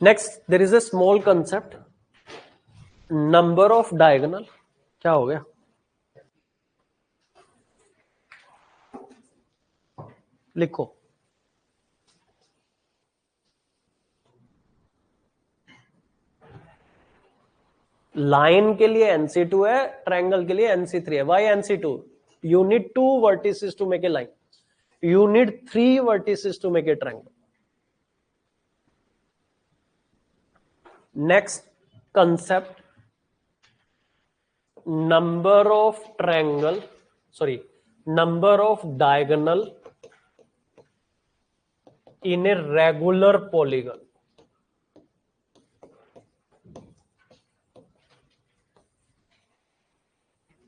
Next there is a small concept, number of diagonal. क्या हो गया? लिखो, लाइन के लिए NC2 है, ट्रायंगल के लिए NC3 है। Why NC2? You need 2 vertices to make a line, you need 3 vertices to make a triangle। Next concept, number of diagonal in a regular polygon।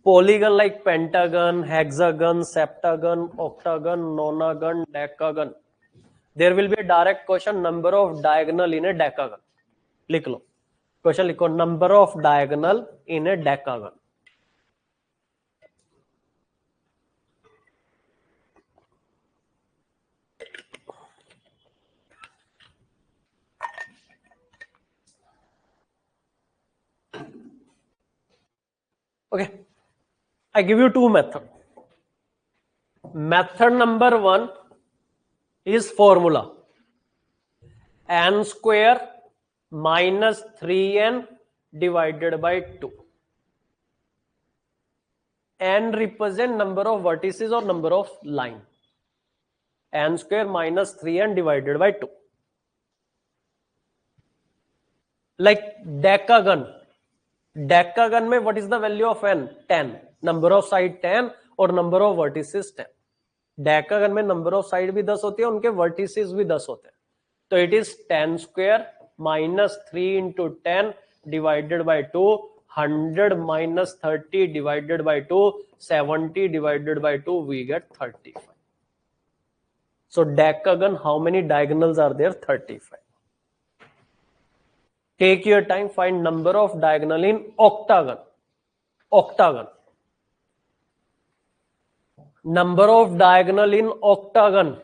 Polygon like pentagon, hexagon, septagon, octagon, nonagon, decagon। There will be a direct question, number of diagonal in a decagon। लिख लो, question लिखो, number of diagonal in A decagon. Okay, I give you 2 method। Method number 1 is formula n square minus 3n divided by 2। n represent number of vertices or number of line, n square minus 3n divided by 2। Like decagon में what is the value of n? 10। number of side 10 और number of vertices 10। Decagon में number of side भी 10 होती है, उनके vertices भी 10 होते हैं। तो it is 10 square minus 3 into 10 divided by 2, 100 minus 30 divided by 2, 70 divided by 2, we get 35. So decagon, how many diagonals are there? 35. Take your time, find number of diagonal in octagon. Octagon. Number of diagonal in octagon.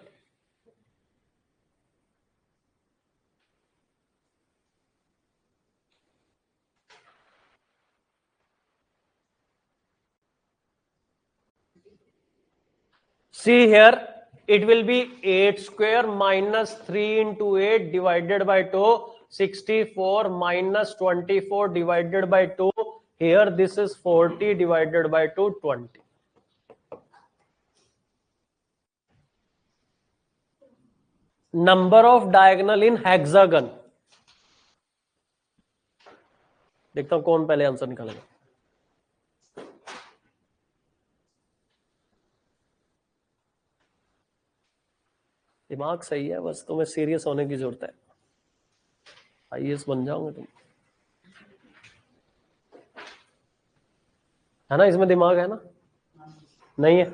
See here, it will be 8 square minus 3 into 8 divided by 2, 64 minus 24 divided by 2. Here this is 40 divided by 2, 20. Number of diagonal in hexagon. देखता हूं कौन पहले answer निकालेगा. दिमाग सही है, बस तुम्हें सीरियस होने की जरूरत है. आईएएस बन जाओगे तुम, है ना? इसमें दिमाग है ना? नहीं है?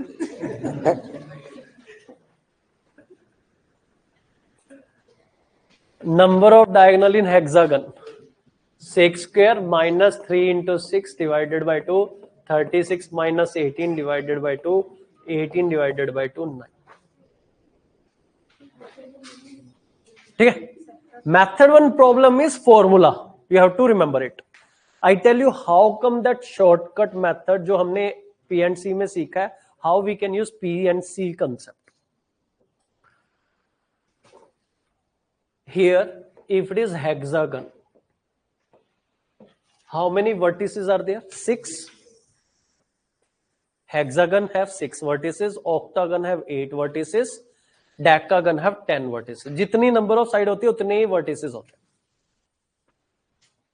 Number of diagonal in hexagon. 6 square minus 3 into 6 divided by 2, 36 minus 18 divided by 2, 18 divided by 2, 9. ठीक है. Method 1 problem is formula. You have to remember it. I tell you how come that shortcut method जो हमने P and C में सीखा है, how we can use P and C concept. Here, if it is hexagon, how many vertices are there? 6. Hexagon have 6 vertices, octagon have 8 vertices, decagon have 10 vertices. जितनी number of side होती है उतने ही vertices होते हैं.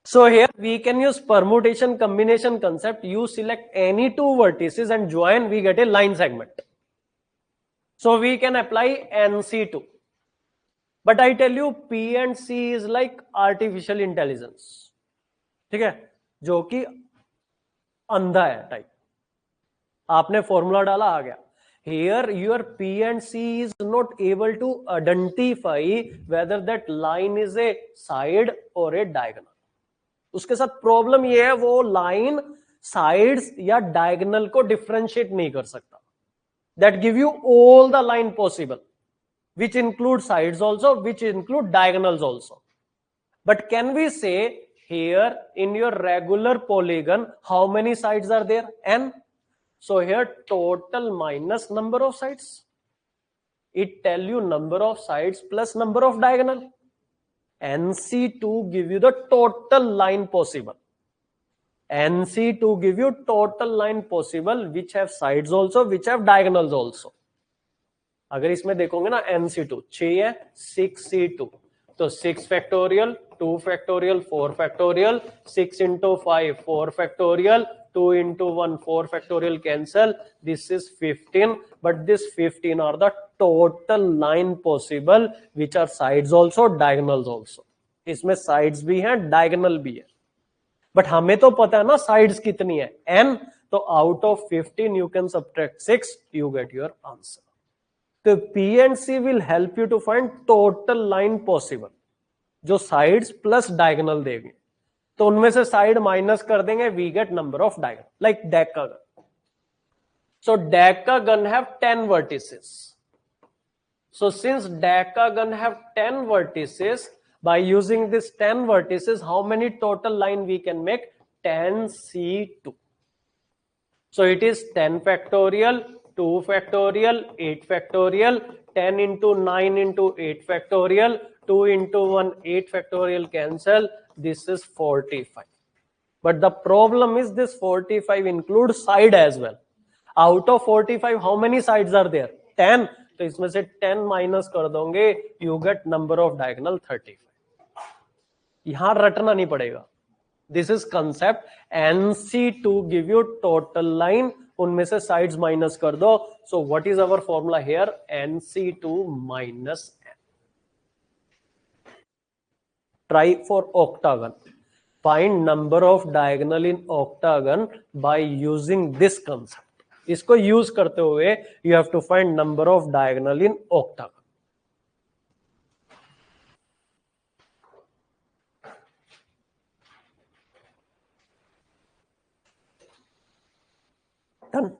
So here we can use permutation combination concept. You select any 2 vertices and join, we get a line segment. So we can apply NC2. But I tell you P and C is like artificial intelligence. ठीक है, जो कि अंधा है type. आपने formula डाला, आ गया. Here your P and C is not able to identify whether that line is a side or a diagonal. उसके साथ प्रॉब्लम ये है, वो लाइन साइड्स या डायगोनल को डिफरेंशिएट नहीं कर सकता. That give you all the line possible, which include sides also, which include diagonals also. But can we say here in your regular polygon, how many sides are there? N. So here total minus number of sides. It tell you number of sides plus number of diagonal. NC2 give you the total line possible. NC2 give you total line possible which have sides also, which have diagonals also. अगर इसमें देखोगे ना NC2 6 है, 6C2, तो 6 factorial, 2 factorial, 4 factorial, 6 into 5 4 factorial, 2 into 1 4 factorial cancel. This is 15, but this 15 are the total line possible which are sides also, diagonals also. इसमें sides भी हैं, diagonal भी है. बट हमें तो पता है ना साइड्स कितनी है, n. तो out of 15 you can subtract 6, you get your answer. तो P and C will help you to find total line possible, जो साइड्स प्लस डायगोनल देंगे. तो उनमें से साइड माइनस कर देंगे, we get number of diagonal. Like decagon. So decagon have 10 vertices. So since decagon have 10 vertices, by using this 10 vertices, how many total line we can make? 10C2. So it is 10 factorial, 2 factorial, 8 factorial, 10 into 9 into 8 factorial, 2 into 1, 8 factorial cancel. This is 45. But the problem is this 45 includes side as well. Out of 45, how many sides are there? 10. तो इसमें से 10 minus कर दोगे, you get number of diagonal 35. यहां रटना नहीं पड़ेगा. This is concept. NC2 give you total line, उनमें से साइड्स माइनस कर दो. So what is our formula here? NC2 minus N. try for octagon. Find number of diagonal in octagon by using this concept. इसको use करते हुए you have to find number of diagonal in octagon. Done.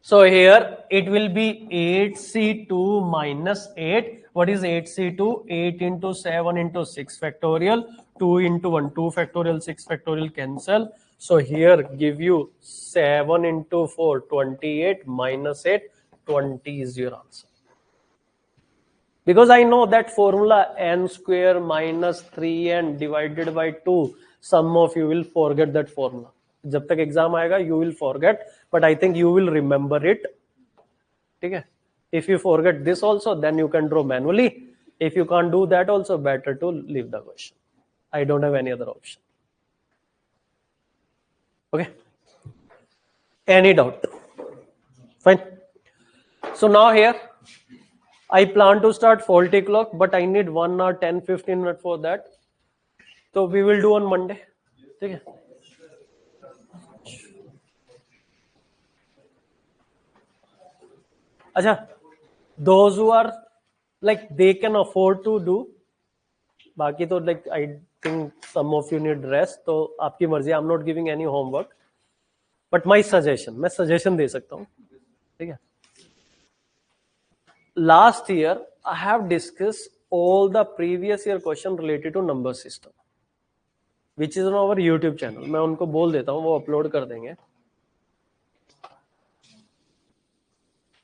So here it will be 8c2 minus 8. What is 8c2? 8 into 7 into 6 factorial. 2 into 1, 2 factorial, 6 factorial cancel. So here give you 7 into 4, 28 minus 8, 20 is your answer. Because I know that formula n square minus 3n divided by 2, some of you will forget that formula. जब तक exam आएगा you will forget, but I think you will remember it. ठीक है? If you forget this also, then you can draw manually. If you can't do that also, better to leave the question. I don't have any other option. Okay? Any doubt? Fine. So now here I plan to start faulty clock, but I need 1 hour 10-15 minutes for that. So we will do on Monday. ठीक है? अच्छा, those who are like they can afford to do, बाकी तो like I think some of you need rest, तो आपकी मर्जी. I'm not giving any homework, but my suggestion, मैं suggestion दे सकता हूँ. ठीक है? Last year I have discussed all the previous year question related to number system, which is on our YouTube channel. मैं उनको बोल देता हूँ, वो अपलोड कर देंगे.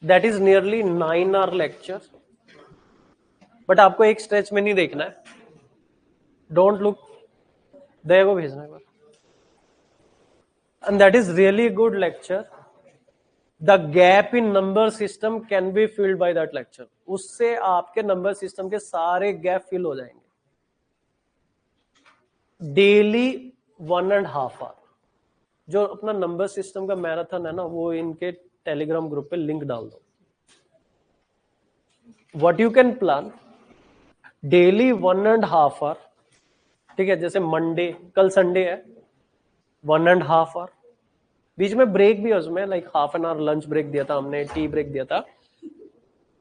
That is nearly 9-hour lecture. But आपको एक स्ट्रेच में नहीं देखना है. डोंट लुक, दया को भेजना एक बार. And that is really good lecture. The gap in number system can be filled by that lecture. उससे आपके नंबर सिस्टम के सारे गैप फिल हो जाएंगे. डेली 1.5 hour जो अपना नंबर सिस्टम का मैराथन है ना, वो इनके टेलीग्राम ग्रुप पे लिंक डाल दो. What you can plan daily 1.5 hour. ठीक है? जैसे मंडे, कल संडे है, 1.5 hour. बीच में ब्रेक भी है उसमें, like half an hour lunch break दिया था हमने, टी ब्रेक दिया था.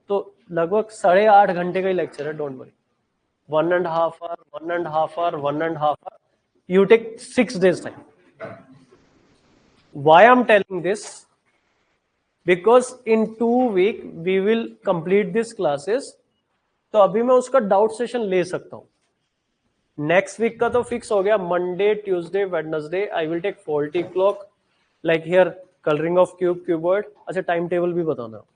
तो लगभग 8.5 घंटे का ही लेक्चर है. Don't worry. 1.5 hour, 1.5 hour, 1.5 hour. You take 6 days time. Why I'm telling this? Because in 2 weeks we will complete these classes. तो अभी मैं उसका डाउट सेशन ले सकता हूँ. नेक्स्ट वीक का तो फिक्स हो गया. Monday, Tuesday, Wednesday I will take faulty clock, like here colouring of cube, cuboid. अच्छा, टाइम टेबल भी बताना आपको.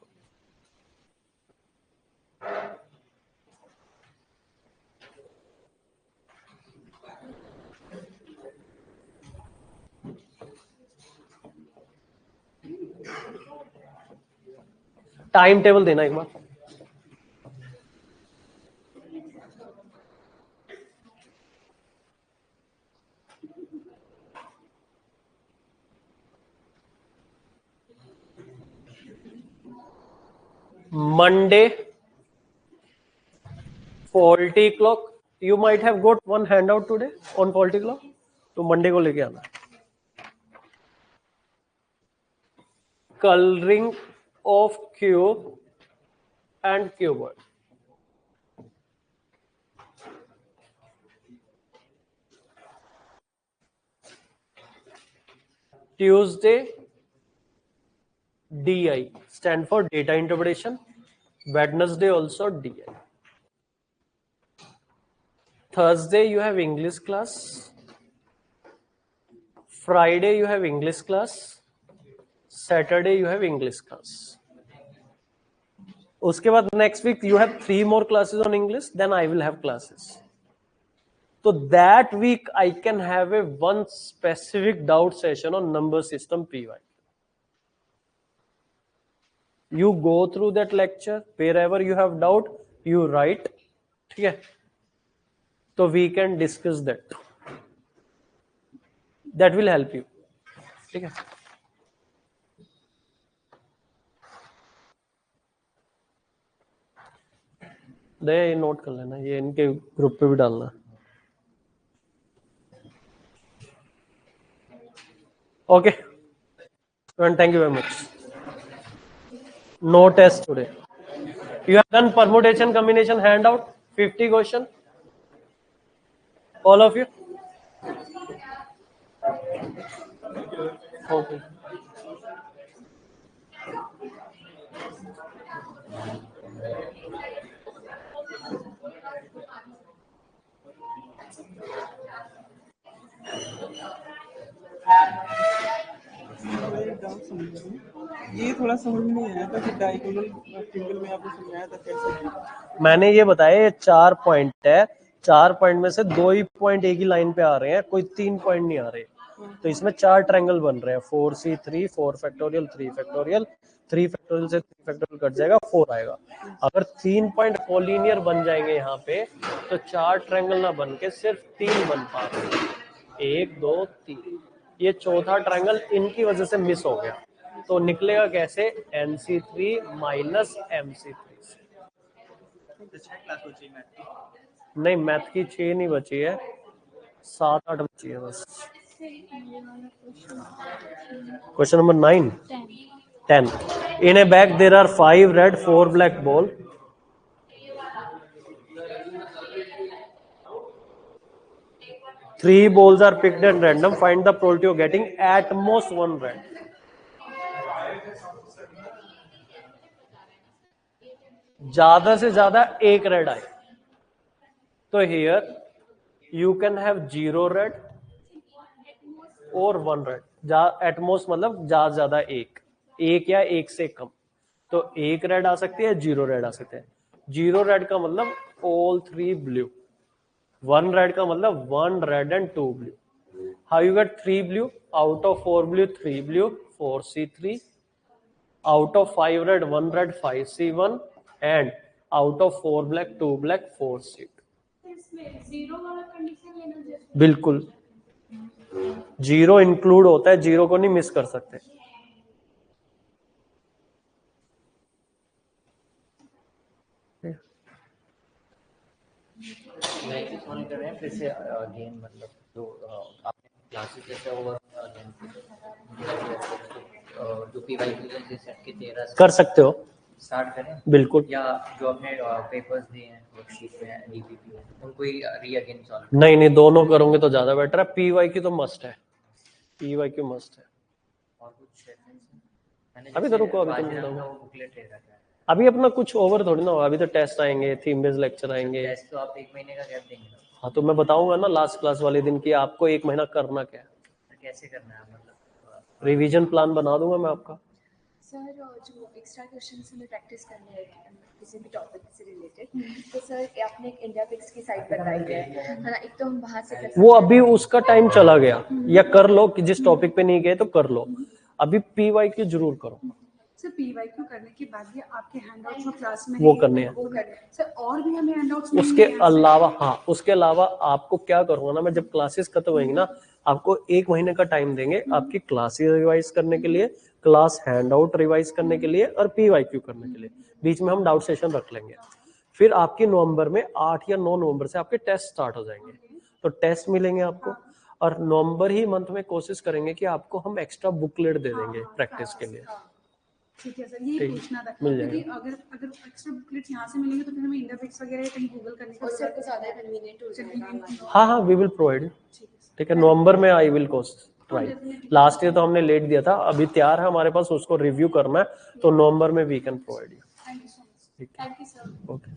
टाइम टेबल देना एक बार. Monday, faulty clock. You might have got one handout today on faulty clock. तो Monday को लेके आना. Coloring of cube and cuboid. Tuesday, DI stand for data interpretation. Wednesday also DI. Thursday you have English class. Friday you have English class. Saturday you have English class. उसके बाद next week you have 3 more classes on English. Then I will have classes. So that week I can have a one specific doubt session on number system PY. You go through that lecture. Wherever you have doubt, you write. ठीक है? So we can discuss that. That will help you. ठीक है? दया ये note कर लेना, ये इनके group पे भी डालना. Okay, and thank you very much. No test today. You have done permutation combination handout, 50 question. All of you? Okay. एक डाउट समझ ये थोड़ा समझ में नहीं आया था कि डायगोनल ट्रिंगल में आपने समझाया था कैसे। मैंने ये बताया ये 4 पॉइंट है, 4 पॉइंट में से 2 ही पॉइंट एक ही लाइन पे आ रहे हैं, कोई 3 पॉइंट नहीं आ रहे। तो इसमें 4 ट्रायंगल बन रहे हैं, 4C3, 4 फैक्टोरियल, 3 फैक्टोरियल, 3 फैक्टोरियल से 3 फैक्टोरियल कट जाएगा, 4 आएगा। अगर 3 पॉइंट कोलिनियर बन जाएंगे यहाँ पे तो 4 ट्रायंगल ना बन के सिर्फ 3 बन पा रहे, 1 2 3। ये चौथा ट्रायंगल इनकी वजह से मिस हो गया, तो निकलेगा कैसे, NC3 माइनस MC3। नहीं, मैथ की 6 नहीं बची है, 7 8 बची है बस। Question number 9 10 in a bag there are 5 red 4 black ball. 3 balls are picked at random. Find the probability of getting at most 1 red. ज्यादा से ज्यादा एक रेड आए तो here you can have 0 red और 1 रेड। एटमोस्ट मतलब ज्यादा ज्यादा एक या एक से कम, तो एक रेड आ सकती है, 0 रेड आ सकते हैं। 0 रेड का मतलब ऑल 3 ब्लू, 1 रेड का मतलब 1 red and 2 blue. How you get 3 blue? Out of 4 blue, 3 blue, 4C3. Out of 5 red, 1 red, 5C1. And out of 4 black, 2 black, 4C2. बिल्कुल 0 इंक्लूड होता है, 0 को नहीं मिस कर सकते। फिर से अगेन मतलब तो आपने क्लासेस जैसे ओवर अगेन जो पीवाईक्यू जैसे सेट के 13 कर सकते हो, स्टार्ट करें बिल्कुल। या जो आपने पेपर्स दिए हैं वर्कशीट में डीपीपी में उनको ही री अगेन सॉल्व? नहीं, दोनों करोगे तो ज्यादा बेटर है। पीवाई की तो मस्ट है, पीवाई की मस्ट है। और कुछ अभी तो रुको, अभी तो बुकलेट ले रखा है, अभी अपना कुछ ओवर थोड़ी ना हो, अभी तो टेस्ट आएंगे, थीम बेस्ड लेक्चर आएंगे। टेस्ट तो आप 1 महीने का गैप देंगे ना? हाँ, तो मैं बताऊंगा ना लास्ट क्लास वाले दिन की आपको 1 महीना करना क्या है, कैसे करना है, मतलब रिवीजन प्लान बना दूंगा मैं आपका। सर जो एक्स्ट्रा क्वेश्चंस हमें प्रैक्टिस करने हैं किसी भी टॉपिक से रिलेटेड, तो सर आपने एक इंडिया पिक्स की साइट बताई है ना, एक तो हम बाहर से कर वो अभी उसका टाइम चला गया, या कर लो कि जिस टॉपिक पे नहीं गए तो कर लो, अभी पीवाई क्यू जरूर करो। सर पीवाईक्यू करने के बाद भी आपके हैंडआउट्स जो क्लास में वो करने हैं। वो करने हैं सर, और भी हमें हैंडआउट्स उसके अलावा, हाँ, उसके अलावा आपको क्या करूंगा ना, मैं जब क्लासेस खत्म होंगी ना, आपको 1 महीने का टाइम देंगे आपकी क्लासेस रिवाइज करने के लिए, क्लास हैंडआउट रिवाइज करने के लिए और पीवाईक्यू करने के लिए। बीच में हम डाउट सेशन रख लेंगे। फिर आपके नवंबर में 8 या 9 नवंबर से आपके टेस्ट स्टार्ट हो जाएंगे, तो टेस्ट मिलेंगे आपको। और नवंबर ही मंथ में कोशिश करेंगे कि आपको हम एक्स्ट्रा बुकलेट दे देंगे प्रैक्टिस के लिए। ठीक है सर, ये ठीक, पूछना था मिल क्योंकि जाएगा। अगर एक्स्ट्रा बुकलेट्स यहाँ से मिलेंगे तो फिर हमें इंडिया पिक्स वगैरह कहीं गूगल करने का सर को ज़्यादा कन्वीनियंट हो जाएगा। हाँ, वी विल प्रोवाइड। ठीक है, नवंबर में आई विल कोशिश ट्राई। लास्ट ईयर तो हमने लेट दिया था, अभी तैयार है हमारे पास, उसको रिव्यू करना है, तो नवंबर में we can provide you. Thank you so much. ठीक है, thank you sir. Okay.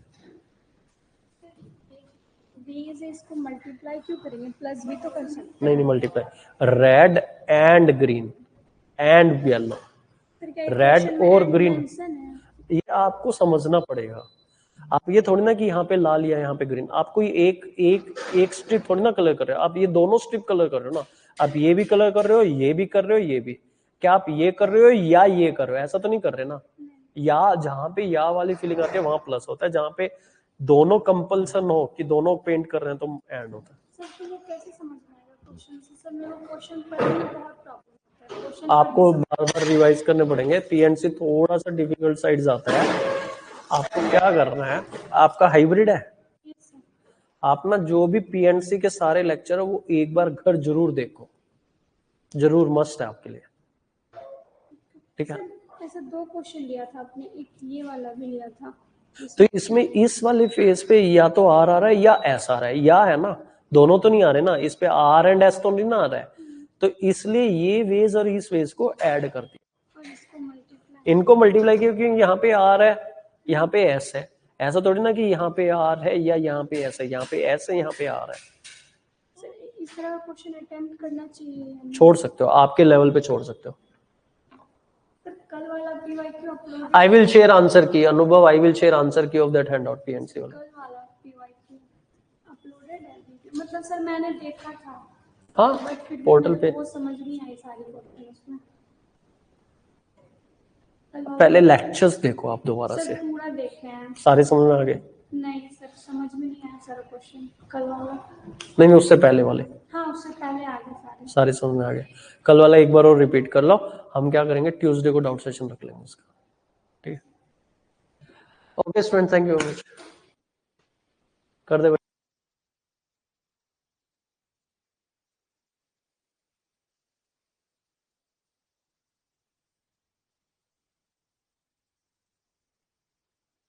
B से इसको मल्टीप्लाई क्यों करेंगे, प्लस भी तो कर सकते नहीं, multiply, red and green and yellow, red और ग्रीन, ये आपको समझना पड़ेगा। आप ये थोड़ी ना कि यहाँ पे लाल या यहाँ पे ग्रीन, आप कोई एक स्ट्रिप थोड़ी ना कलर कर रहे हो, आप ये दोनों स्ट्रिप कलर कर रहे हो ना। आप ये भी कलर कर रहे हो, ये भी कर रहे हो, ये भी। क्या आप ये कर रहे हो या ये कर रहे हो, ऐसा तो नहीं कर रहे ना। या जहाँ पे या वाली फीलिंग आती है वहां प्लस होता है, जहाँ पे दोनों कंपल्सन हो कि दोनों पेंट कर रहे हैं तो एंड होता है। सर, तो वो कैसे समझ में आएगा क्वेश्चन से? सर मेरे को क्वेश्चन पढ़ने में बहुत प्रॉब्लम होता है, क्वेश्चन आपको बार बार रिवाइज करने पड़ेंगे। पीएनसी थोड़ा सा डिफिकल्ट साइड जाता है। आपको क्या करना है, आपका हाइब्रिड है, आप ना जो भी पीएनसी के सारे लेक्चर है वो एक बार घर जरूर देखो। जरूर मस्ट है आपके लिए, ठीक है। ऐसा 2 क्वेश्चन लिया था आपने, एक ये वाला भी लिया था। तो इसमें इस वाले फेज पे या तो आर आ रहा है या एस आ रहा है, या है ना, दोनों तो नहीं आ रहे ना, इस पे आर एंड एस तो नहीं ना आ रहा है, तो इसलिए ये वेज और इस वेज को ऐड कर दिया, और इसको मल्टीप्लाई। इनको मल्टीप्लाई किया, क्योंकि यहाँ पे आर है, यहाँ पे एस है। ऐसा थोड़ी ना कि यहाँ पे आर है या यहाँ पे एस है, यहाँ पे एस है, यहाँ पे आर है। सर इस तरह का क्वेश्चन अटेम्प्ट करना चाहिए। छोड़ सकते हो, आपके लेवल पे छोड़ सकते हो। सर कल वाला PYQ upload, I will share answer की, अनुभव आई विल शेयर आंसर की ऑफ दैट हैंडआउट PNC वाला। कल वाला PYQ अपलोडेड है, मतलब सर मैंने देखा था, हाँ बट फिर भी पोर्टल मेरे पे को वो समझ नहीं आई सारी क्वेश्चन उसमें। कल वाला- पहले लेक्चर्स देखो आप दोबारा सर से, पूरा देखे हैं। सारे समझ में आ गए? नहीं सर समझ में नहीं आया सारा क्वेश्चन कल वाला। नहीं, उससे पहले वाले हाँ उससे पहले आ गए सारे। सारे समझ में आ गए। कल वाला एक बार और रिपीट कर लो। हम क्या करेंगे, ट्यूसडे को डाउट सेशन रख लेंगे उसका, ठीक है। Okay student, thank you very much. कर दे।